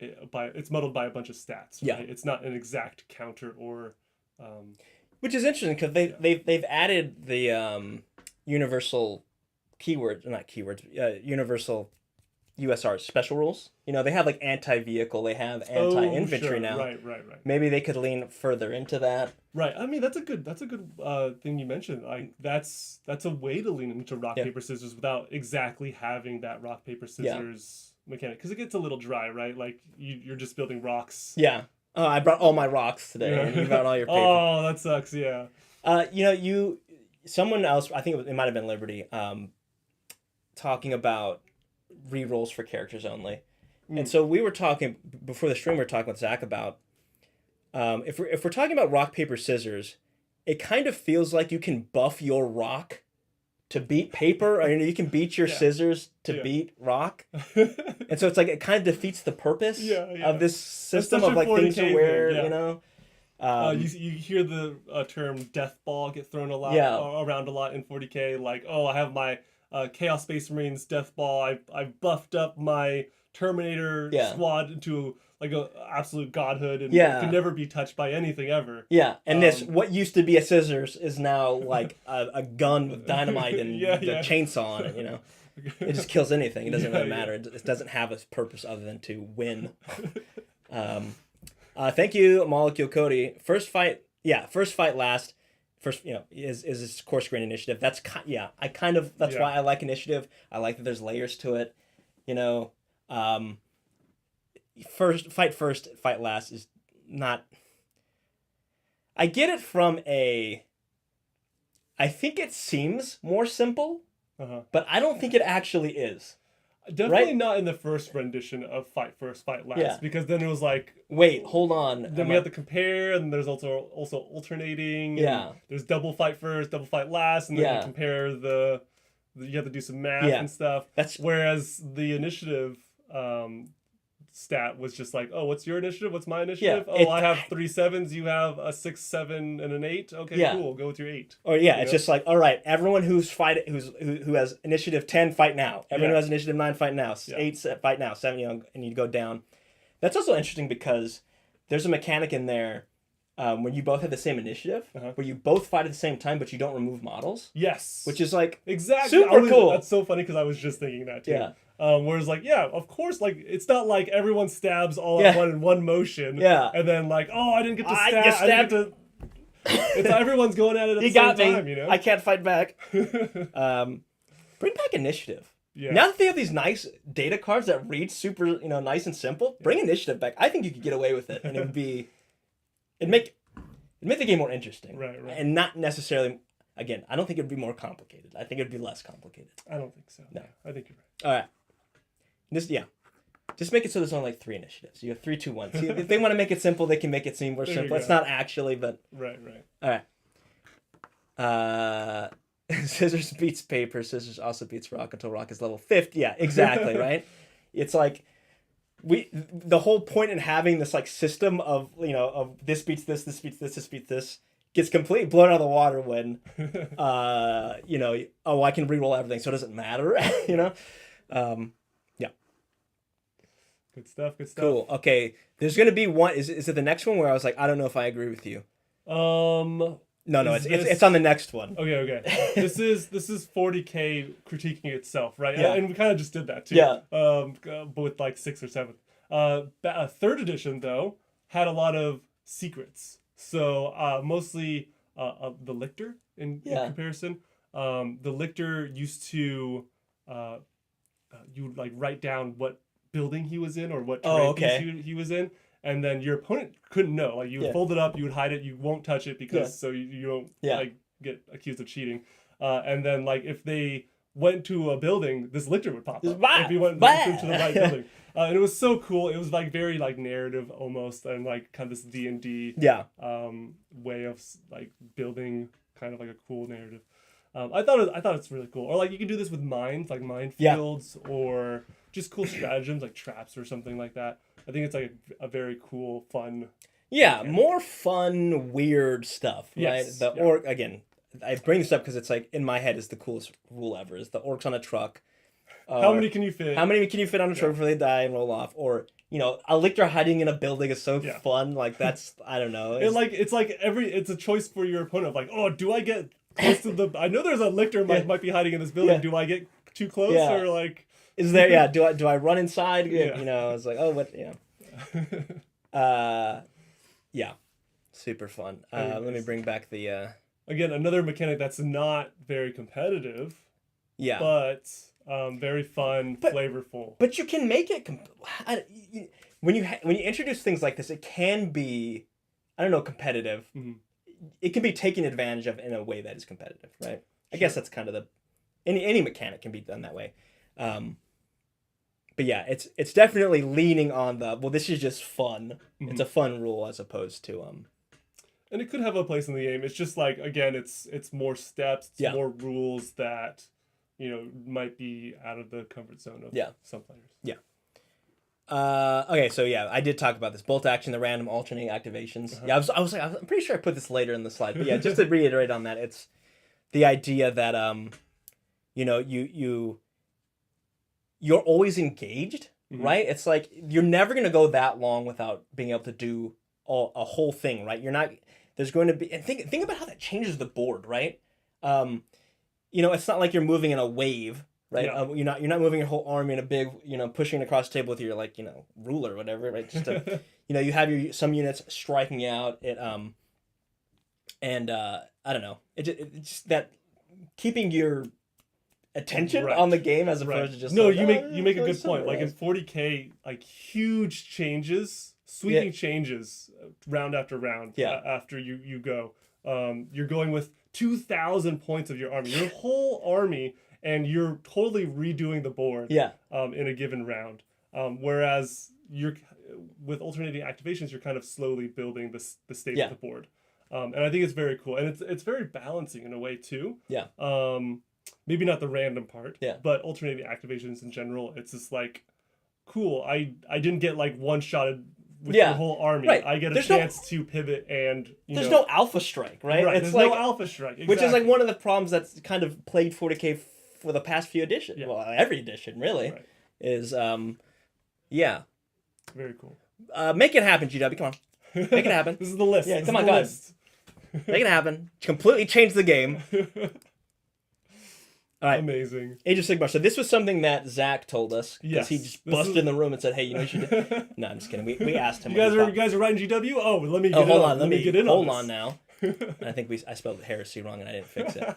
it's muddled by a bunch of stats. Right? Yeah, it's not an exact counter or. Which is interesting because they've added the universal universal USR special rules. They have like anti-vehicle, they have anti-infantry now. Right. Maybe they could lean further into that. Right. I mean, that's a good thing you mentioned. Like that's a way to lean into rock paper scissors without exactly having that rock paper scissors mechanic, because it gets a little dry, right? Like you're just building rocks. Yeah. Oh, I brought all my rocks today, and you brought all your paper. Oh, that sucks. Yeah. Someone else, I think it might have been Liberty, talking about re-rolls for characters only, and so we were talking before the stream. We were talking with Zach about if we're talking about rock paper scissors, it kind of feels like you can buff your rock to beat paper, or you can beat your scissors to beat rock, and so it's like it kind of defeats the purpose of this system of like things to wear, You hear the term death ball get thrown a lot around a lot in 40k. Like, oh, I have my Chaos Space Marines death ball. I buffed up my Terminator squad into like a absolute godhood and can never be touched by anything ever. Yeah, and this what used to be a scissors is now like a gun with dynamite and the chainsaw on it. You know, it just kills anything. It doesn't really matter. It doesn't have a purpose other than to win. Thank you, Molecule Cody. First fight last. First, is this course grain initiative. That's that's why I like initiative. I like that there's layers to it. You know, first, fight last is not. I get it from I think it seems more simple, but I don't think it actually is. Definitely not in the first rendition of Fight First, Fight Last, because then it was like... Wait, hold on. Then we have to compare, and there's also alternating. Yeah. There's double Fight First, double Fight Last, and then you compare you have to do some math and stuff. Whereas the initiative stat was just like, oh, what's your initiative? What's my initiative? I have 3 7s. You have a 6, 7, and an 8. Okay, cool. Go with your 8. Or it's just like, all right, everyone who has initiative 10, fight now. Everyone who has initiative 9, fight now. 8, fight now. 7, and you go down. That's also interesting because there's a mechanic in there where you both have the same initiative, where you both fight at the same time, but you don't remove models. Yes. Which is like super cool. That's so funny because I was just thinking that too. Yeah. Whereas like, of course, like it's not like everyone stabs all at one in one motion. Yeah. And then like, oh, I didn't get to stab. I didn't get to... It's everyone's going at it at the same time, you know? I can't fight back. Bring back initiative. Yeah. Now that they have these nice data cards that read super, nice and simple, bring initiative back. I think you could get away with it, and it'd make the game more interesting. Right. And not necessarily. Again, I don't think it'd be more complicated. I think it'd be less complicated. I don't think so. No, I think you're right. All right. Just make it so there's only like 3 initiatives. You have 3, 2, 1. See, if they want to make it simple, they can make it seem more simple. It's not actually, but right. All right. Scissors beats paper. Scissors also beats rock until rock is level 50. Yeah, exactly. Right. It's like the whole point in having this like system of of this beats this beats this gets completely blown out of the water when I can reroll everything, so it doesn't matter. Good stuff. Cool. Okay, there's gonna be one. Is it the next one where I was like, I don't know if I agree with you. No, it's on the next one. Okay. This is 40k critiquing itself, right? Yeah. And we kind of just did that too. Yeah. With like 6th or 7th. 3rd edition though had a lot of secrets. So mostly the lictor in comparison. The lictor used to you would like write down what building he was in or what terrain he was in. And then your opponent couldn't know. Like you would fold it up, you would hide it, you won't touch it because so you don't like get accused of cheating. And then like if they went to a building, this lictor would pop up. If you went to the right building. And it was so cool. It was like very like narrative almost, and like kind of this D&D way of like building kind of like a cool narrative. I thought it's really cool. Or like you can do this with mines, like minefields, or just cool stratagems like traps or something like that. I think it's like a very cool, fun. Yeah, more fun, weird stuff, right? Yes, Orc again. I bring this up because it's like in my head is the coolest rule ever. Is the orcs on a truck? How many can you fit? How many can you fit on a truck before they die and roll off? Or a lictor hiding in a building is so fun. Like that's I don't know. It's a choice for your opponent. Of like, oh, do I get close to the? I know there's a lictor might be hiding in this building. Do I get too close or like? Is there? Yeah. Do I run inside? I was like, oh, what? Super fun. Let me bring back the. Again, another mechanic that's not very competitive. Yeah. But very fun, flavorful. But you can make it. When you introduce things like this, it can be, I don't know, competitive. Mm-hmm. It can be taken advantage of in a way that is competitive, right? I guess that's kind of any mechanic can be done that way. But yeah, it's definitely leaning on this is just fun. Mm-hmm. It's a fun rule as opposed to And it could have a place in the game. It's just like again, it's more steps, more rules that might be out of the comfort zone of some players. Yeah. Okay, so yeah, I did talk about this bolt action, the random alternating activations. Uh-huh. Yeah, I'm pretty sure I put this later in the slide, but yeah, just to reiterate on that, it's the idea that you know, you're always engaged, right? It's like you're never gonna go that long without being able to do a whole thing, right? You're not. There's going to be, and think about how that changes the board, right? You know, it's not like you're moving in a wave, right? Yeah. You're not moving your whole army in a big, pushing it across the table with your like, ruler or whatever, right? Just to, you have some units striking out it, and I don't know, it's just that keeping your attention Right. on the game as Right. opposed to just No, like, you make a play good point. Like in somewhere 40K, like huge changes, sweeping changes, round after round. Yeah. After you go, you're going with 2,000 points of your army, your whole army, and you're totally redoing the board. Yeah. In a given round. Whereas you're with alternating activations, you're kind of slowly building the state of the board. And I think it's very cool, and it's very balancing in a way too. Yeah. Maybe not the random part. Yeah. But alternating activations in general, it's just like, cool. I didn't get like one shotted with Yeah. your whole army. Right. I get a There's chance to pivot and There's no alpha strike, right? Right. It's There's like, no alpha strike. Exactly. which is like one of the problems that's kind of plagued 40K for the past few editions. Yeah. Well, every edition really is yeah. Very cool. Make it happen, GW. Come on, make it happen. This is the list. Yeah, This come is on, the guys. list. Make it happen. Completely change the game. All right. Amazing. Age of Sigmar. So this was something that Zach told us because Yes. he just busted in the room and said, "Hey, you should." Do... No, I'm just kidding. We asked him. You guys are writing GW? Oh, let me get hold in on. Let me get in hold on on now. I think I spelled heresy wrong and I didn't fix it.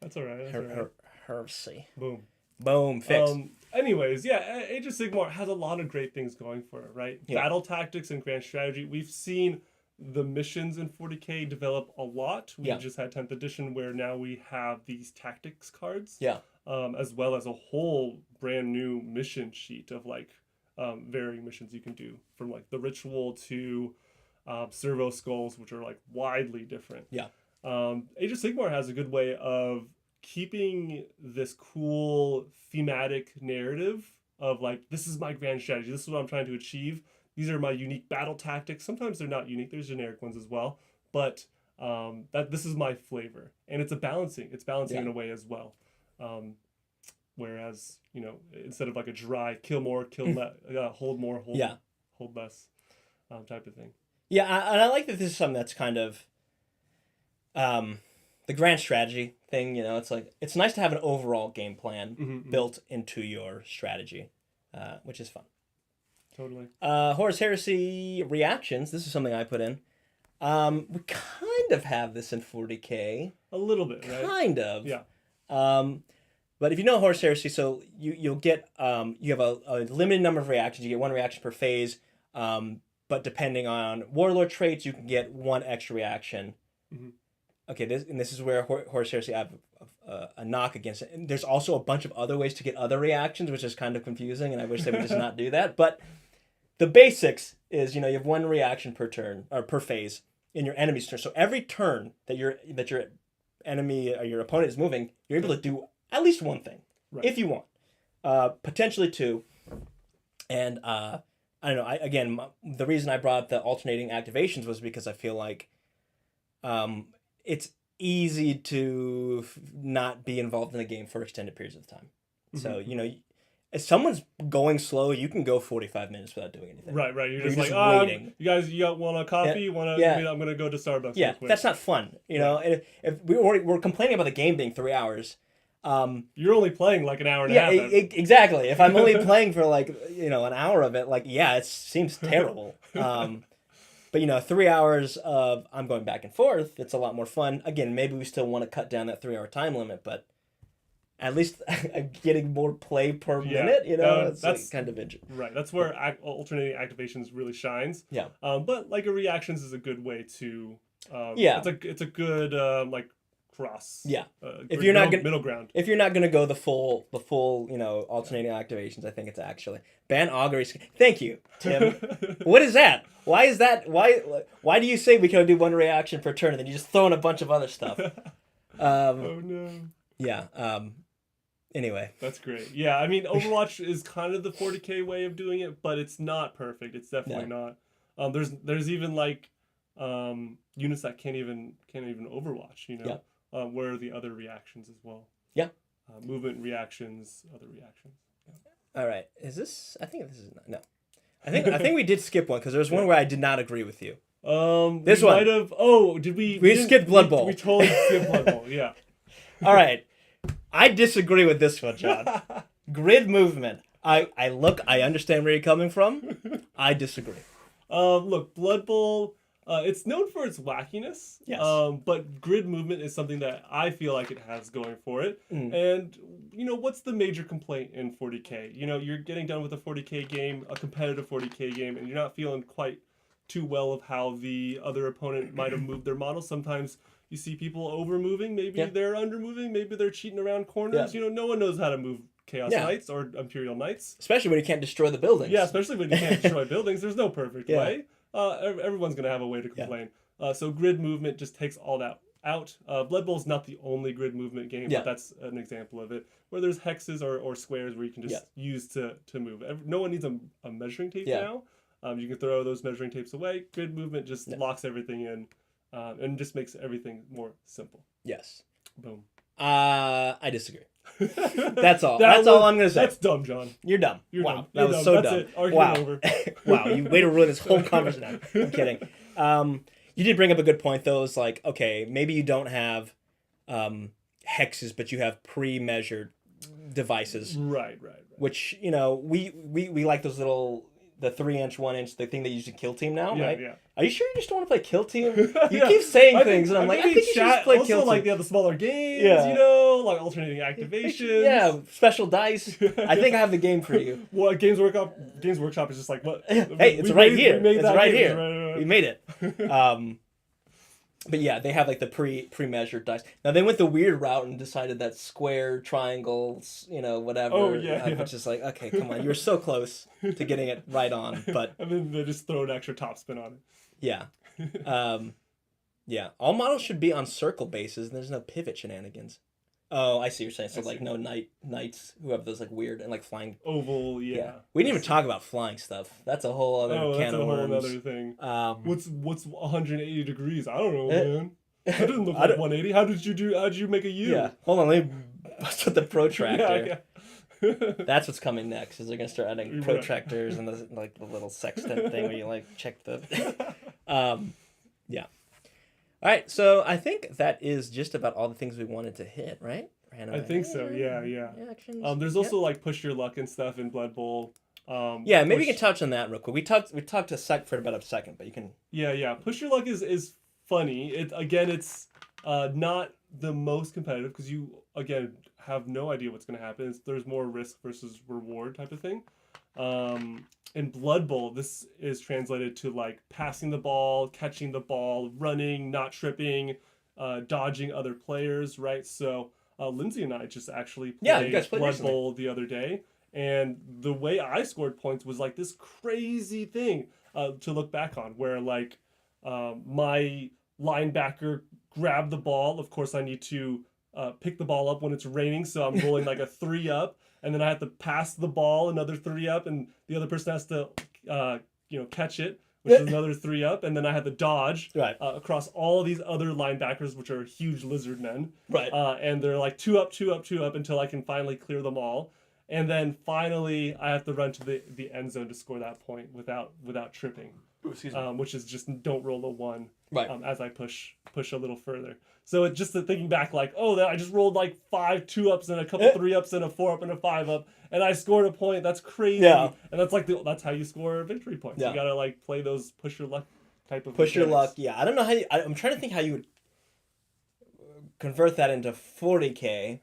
That's all right. Heresy. Boom. Fixed. Anyways, yeah, Age of Sigmar has a lot of great things going for it, right? Yeah. Battle tactics and grand strategy. We've seen the missions in 40K develop a lot. We just had 10th edition where now we have these tactics cards. Yeah. As well as a whole brand new mission sheet of like varying missions you can do, from like the ritual to servo skulls, which are like widely different. Yeah. Age of Sigmar has a good way of keeping this cool thematic narrative of like, this is my grand strategy, this is what I'm trying to achieve, these are my unique battle tactics. Sometimes they're not unique, there's generic ones as well, but this is my flavor, and it's balancing in a way as well. Whereas, instead of like a dry kill more, kill less, hold more, hold less type of thing. Yeah, and I like that this is something that's kind of the grand strategy thing. It's like, it's nice to have an overall game plan built into your strategy, which is fun. Totally. Horus Heresy reactions. This is something I put in. We kind of have this in 40K. A little bit, right? Kind of. Yeah. But if you know Horus Heresy, so you'll get you have a limited number of reactions. You get one reaction per phase. But depending on warlord traits, you can get one extra reaction. Mm-hmm. Okay, this is where Horus Heresy have a knock against it. And there's also a bunch of other ways to get other reactions, which is kind of confusing, and I wish they would just not do that. But the basics is, you have one reaction per turn or per phase in your enemy's turn. So every turn that your enemy or your opponent is moving, you're able to do at least one thing, if you want, potentially two. And I don't know. The reason I brought up the alternating activations was because I feel like it's easy to not be involved in the game for extended periods of time. Mm-hmm. So, if someone's going slow, you can go 45 minutes without doing anything. Right. You're just like, waiting. You want a coffee? Yeah. I'm going to go to Starbucks Yeah, real quick. that's not fun. And if we're complaining about the game being 3 hours. You're only playing like an hour and a half. Exactly. If I'm only playing for like, an hour of it, like, it seems terrible. But 3 hours of I'm going back and forth, it's a lot more fun. Again, maybe we still want to cut down that 3 hour time limit, but at least I'm getting more play per minute, that's like kind of interesting. Right. That's where alternating activations really shines. Yeah. But like a reactions is a good way to it's a good like cross. Yeah. If you're not middle ground. If you're not gonna go the full alternating activations, I think it's actually ban augury. Thank you, Tim. What is that? Why is that? Why do you say we can only do one reaction per turn and then you just throw in a bunch of other stuff? Oh no. Yeah. Anyway. That's great. Yeah, I mean, Overwatch is kind of the 40k way of doing it, but it's not perfect. It's definitely not. There's even like units that can't even Overwatch. Where are the other reactions as well? Yeah. Movement reactions, other reactions. Yeah. All right. Is this? I think this is not. No. I think we did skip one because there was one where I did not agree with you. This we one. Might have. Oh, did we? We skipped Blood Bowl. We totally skipped Blood Bowl. Yeah. All right. I disagree with this one, John. Grid movement. I understand where you're coming from. I disagree. Look, Blood Bowl. It's known for its wackiness. Yes. But grid movement is something that I feel like it has going for it. And what's the major complaint in 40k? You're getting done with a 40k game, a competitive 40k game, and you're not feeling quite too well of how the other opponent might have moved their model. Sometimes you see people over moving. Maybe they're under moving. Maybe they're cheating around corners. Yeah. No one knows how to move Chaos Knights or Imperial Knights. Especially when you can't destroy the buildings. Yeah, especially when you can't destroy buildings. There's no perfect way. Everyone's going to have a way to complain. So grid movement just takes all that out. Blood Bowl is not the only grid movement game, but that's an example of it, where there's hexes or squares where you can just use to move. No one needs a measuring tape now. You can throw those measuring tapes away. Grid movement just locks everything in and just makes everything more simple. Yes. Boom. I disagree. That's all. That's all I'm going to say. That's dumb, John. You're dumb. You're wow. dumb. That was dumb. so That's dumb. It. Argument over. Wow. You way to ruin this whole conversation. No, I'm kidding. You did bring up a good point, though. It's like, okay, maybe you don't have hexes, but you have pre-measured devices. Right. Which, we like those little... The 3-inch, 1-inch, the thing they use to kill team now, right? Yeah. Are you sure you just don't want to play kill team? You keep saying things, and I'm like, I think you should just play kill team. Like the smaller games, like alternating activations. Yeah, special dice. I think I have the game for you. Well, Games Workshop is just like, what? Hey, it's right here. It's right here. Right. We made it. But yeah, they have like the pre-measured dice. Now they went the weird route and decided that square, triangles, whatever. Oh yeah. Which is like, okay, come on, you're so close to getting it right on, but and then they just throw an extra top spin on it. Yeah, yeah. All models should be on circle bases, and there's no pivot shenanigans. Oh, I see what you're saying. So like no knights who have those like weird and like flying oval. Yeah. We didn't even talk about flying stuff. That's a whole other can of worms. That's a whole other thing. What's 180 degrees? I don't know, man. That doesn't look like 180. How did you make a U? Yeah. Hold on, let me bust with the protractor. Yeah. That's what's coming next. Is they're gonna start adding protractors and the little sextant thing where you like check the. Yeah. All right, so I think that is just about all the things we wanted to hit, right? I think so. Yeah. Actions. There's also like push your luck and stuff in Blood Bowl. Yeah, maybe we can touch on that real quick. We talked for about a second, but you can. Yeah. Push your luck is funny. It's not the most competitive because you again have no idea what's going to happen. There's more risk versus reward type of thing. In Blood Bowl, this is translated to like passing the ball, catching the ball, running, not tripping, dodging other players, right? So Lindsay and I just actually played Blood Bowl the other day, and the way I scored points was like this crazy thing to look back on, where like my linebacker grabbed the ball. Of course, I need to pick the ball up when it's raining, so I'm rolling like a 3-up. And then I have to pass the ball, another 3-up, and the other person has to, catch it, which is another 3-up. And then I had to dodge across all of these other linebackers, which are huge lizard men. Right. And they're like 2-up, 2-up, 2-up until I can finally clear them all. And then finally, I have to run to the end zone to score that point without tripping. Excuse me. Which is just don't roll a 1 as I push a little further. So it's just thinking back like, I just rolled like 5 2-ups and a couple 3-ups and a 4-up and a 5-up, and I scored a point. That's crazy. Yeah. And that's like that's how you score victory points. Yeah. You gotta like play those push your luck type of push your luck. Yeah, I don't know how I'm trying to think how you would convert that into 40K.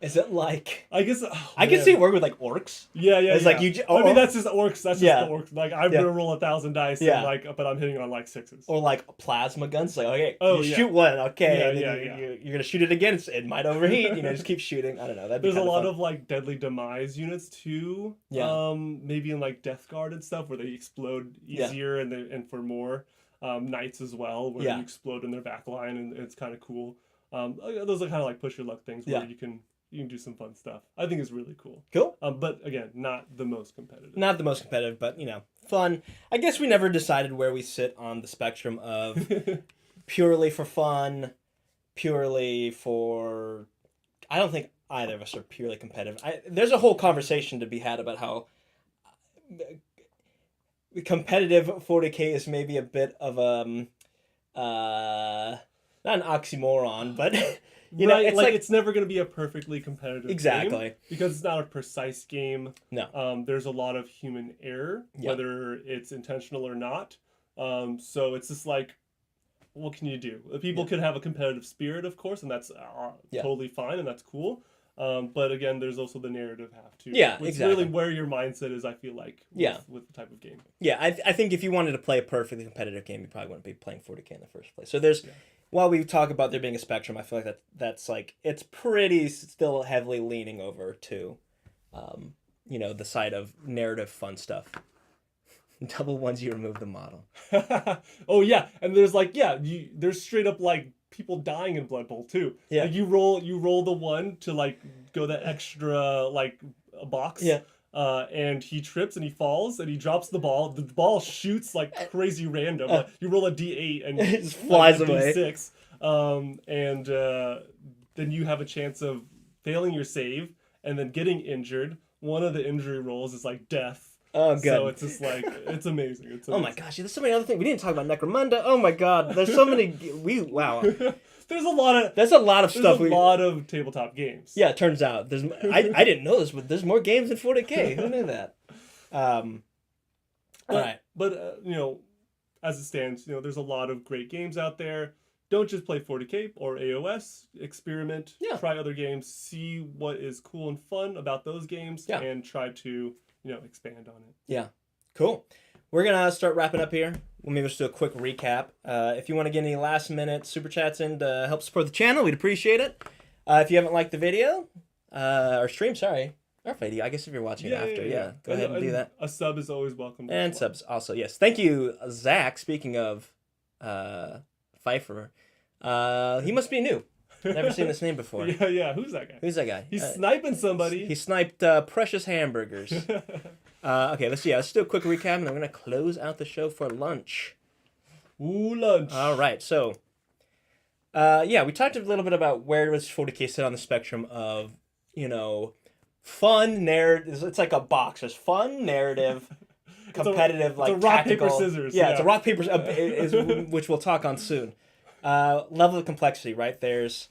Is it like I guess I can see it work with like orcs. Yeah. It's like I mean that's just orcs. That's just the orcs. Like I'm gonna roll 1,000 dice. And but I'm hitting on like 6s. Or like plasma guns. Like you shoot one. Okay. You're gonna shoot it again. It might overheat. Just keep shooting. I don't know. There's a lot of like deadly demise units too. Yeah. Maybe in like Death Guard and stuff where they explode easier and for more. Knights as well where you explode in their back line and it's kind of cool. Those are kind of like push your luck things where you can you can do some fun stuff. I think it's really cool. Cool. But again, not the most competitive. Not the most competitive, but fun. I guess we never decided where we sit on the spectrum of purely for fun, purely for. I don't think either of us are purely competitive. There's a whole conversation to be had about how competitive 40K is maybe a bit of not an oxymoron, but it's like it's never going to be a perfectly competitive exactly game because it's not a precise game. No. There's a lot of human error, whether it's intentional or not. So it's just like, what can you do? People could have a competitive spirit, of course, and that's totally fine, and that's cool. But again, there's also the narrative half too. Yeah, It's exactly. really where your mindset is, I feel like, with the type of game. Yeah, I think if you wanted to play a perfectly competitive game, you probably wouldn't be playing 40K in the first place. So there's, while we talk about there being a spectrum, I feel like that's like, it's pretty still heavily leaning over to, the side of narrative fun stuff. Double once you remove the model. Oh yeah, and there's like there's straight up like people dying in Blood Bowl too. Yeah. Like you roll the one to like go that extra like a box. Yeah. And he trips and he falls and he drops the ball. The ball shoots like crazy random. Like, you roll a D8 and it just flies away. D6. And then you have a chance of failing your save and then getting injured. One of the injury rolls is like death. Oh, good. So it's just like, it's amazing. It's amazing. Oh my gosh, there's so many other things. We didn't talk about Necromunda. Oh my god, there's so many. Wow. There's a lot of stuff. There's a lot of tabletop games. Yeah, it turns out. I didn't know this, but there's more games than 40K. Who knew that? All right. But, as it stands, there's a lot of great games out there. Don't just play 40K or AOS. Experiment. Yeah. Try other games. See what is cool and fun about those games. Yeah. And try to, expand on it. Yeah. Cool. We're going to start wrapping up here. We'll maybe just do a quick recap. If you want to get any last minute super chats in to help support the channel, we'd appreciate it. If you haven't liked the video, or stream, sorry. Or video, I guess if you're watching it after, go ahead and do that. A sub is always welcome. And subs also, yes. Thank you, Zach. Speaking of Pfeiffer, he must be new. Never seen this name before. Yeah. Who's that guy? Who's that guy? He's sniping somebody. He sniped Precious Hamburgers. Okay, let's do a quick recap, and then we're going to close out the show for lunch. Ooh, lunch. All right, so, we talked a little bit about where does 40K sit on the spectrum of, fun narrative. It's like a box. There's fun narrative, competitive, it's a rock, tactical. paper, scissors. Yeah, it's a rock, paper, which we'll talk on soon. Level of complexity, right? There's...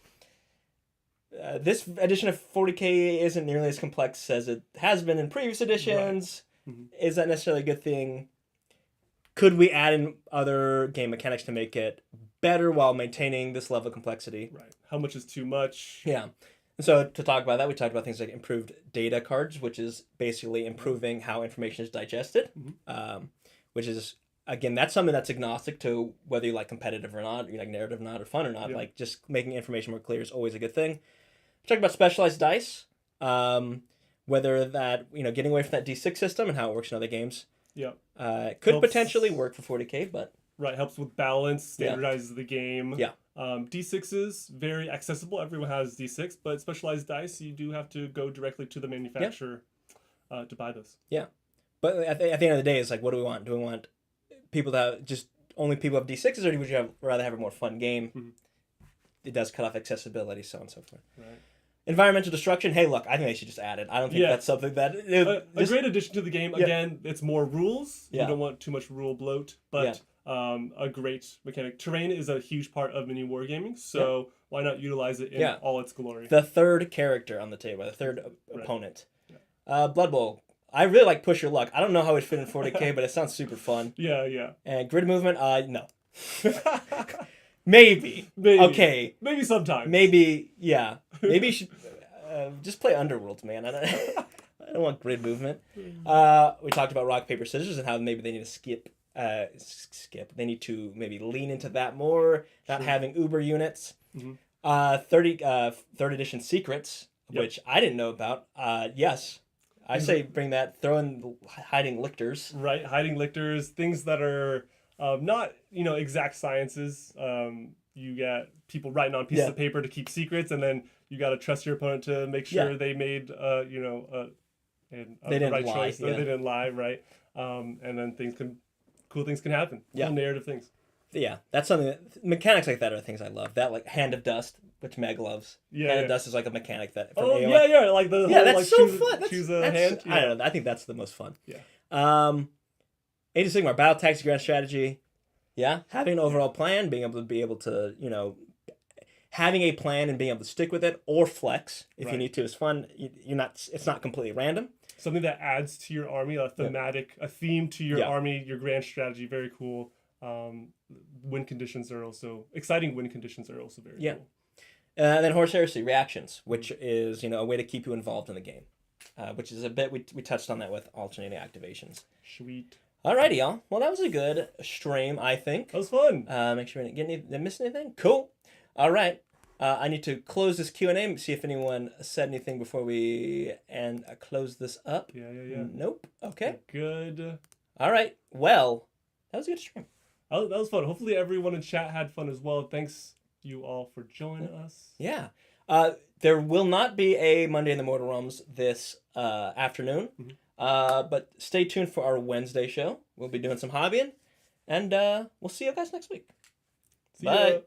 this edition of 40K isn't nearly as complex as it has been in previous editions. Right. Mm-hmm. Is that necessarily a good thing? Could we add in other game mechanics to make it better while maintaining this level of complexity? Right. How much is too much? Yeah. And so to talk about that, we talked about things like improved data cards, which is basically improving how information is digested, which is, again, that's something that's agnostic to whether you like competitive or not, you like narrative or not, or fun or not. Yeah. Like, just making information more clear is always a good thing. Talk about specialized dice, whether that, getting away from that D6 system and how it works in other games. Yeah. Could potentially work for 40K, but... Right, helps with balance, standardizes the game. Yeah. D6s, very accessible. Everyone has D6, but specialized dice, you do have to go directly to the manufacturer to buy those. Yeah. But at the end of the day, it's like, what do we want? Do we want people to have just only people have D6s, or would you rather have a more fun game? Mm-hmm. It does cut off accessibility, so on and so forth. Right. Environmental destruction. Hey, look, I think they should just add it. I don't think that's something that... a great addition to the game. Again, it's more rules. Yeah. You don't want too much rule bloat, but a great mechanic. Terrain is a huge part of mini wargaming, so why not utilize it in all its glory? The third character on the table, the third opponent. Yeah. Blood Bowl. I really like Push Your Luck. I don't know how it fit in 40K, but it sounds super fun. Yeah. And grid movement, no. Maybe. Okay. Maybe sometime. Maybe you should just play Underworlds, man. I don't want grid movement. We talked about rock, paper, scissors and how maybe they need to skip. They need to maybe lean into that more, not having Uber units. Mm-hmm. 3rd edition secrets, which I didn't know about. Yes. I say bring that, throw in hiding lictors. Right, hiding lictors, things that are not, exact sciences, you got people writing on pieces of paper to keep secrets, and then you got to trust your opponent to make sure they made the right choice. They didn't lie, right? And then cool things can happen. Yeah. Cool narrative things. Yeah, that's something. Mechanics like that are things I love. That like Hand of Dust, which Meg loves. Hand of Dust is like a mechanic that. From AOI. Like the whole, that's like, so fun. Choose a hand. I don't know. I think that's the most fun. Yeah. Age of Sigmar, battle tactics, grand strategy. Yeah, having an overall plan, being able to having a plan and being able to stick with it or flex if you need to is fun. It's not completely random. Something that adds to your army, a thematic, a theme to your army, your grand strategy. Very cool. Win conditions are also exciting. Win conditions are also very cool. Then Horse Heresy reactions, which is a way to keep you involved in the game, which is a bit we touched on that with alternating activations. Sweet. Alrighty, y'all. Well, that was a good stream, I think. That was fun. Make sure we didn't miss anything. Cool. All right. I need to close this Q&A, see if anyone said anything before we close this up. Yeah. Nope. Okay. Good. All right. Well, that was a good stream. That was fun. Hopefully everyone in chat had fun as well. Thanks you all for joining us. Yeah. There will not be a Monday in the Mortal Realms this afternoon. But stay tuned for our Wednesday show. We'll be doing some hobbying. And we'll see you guys next week. See Bye. ya.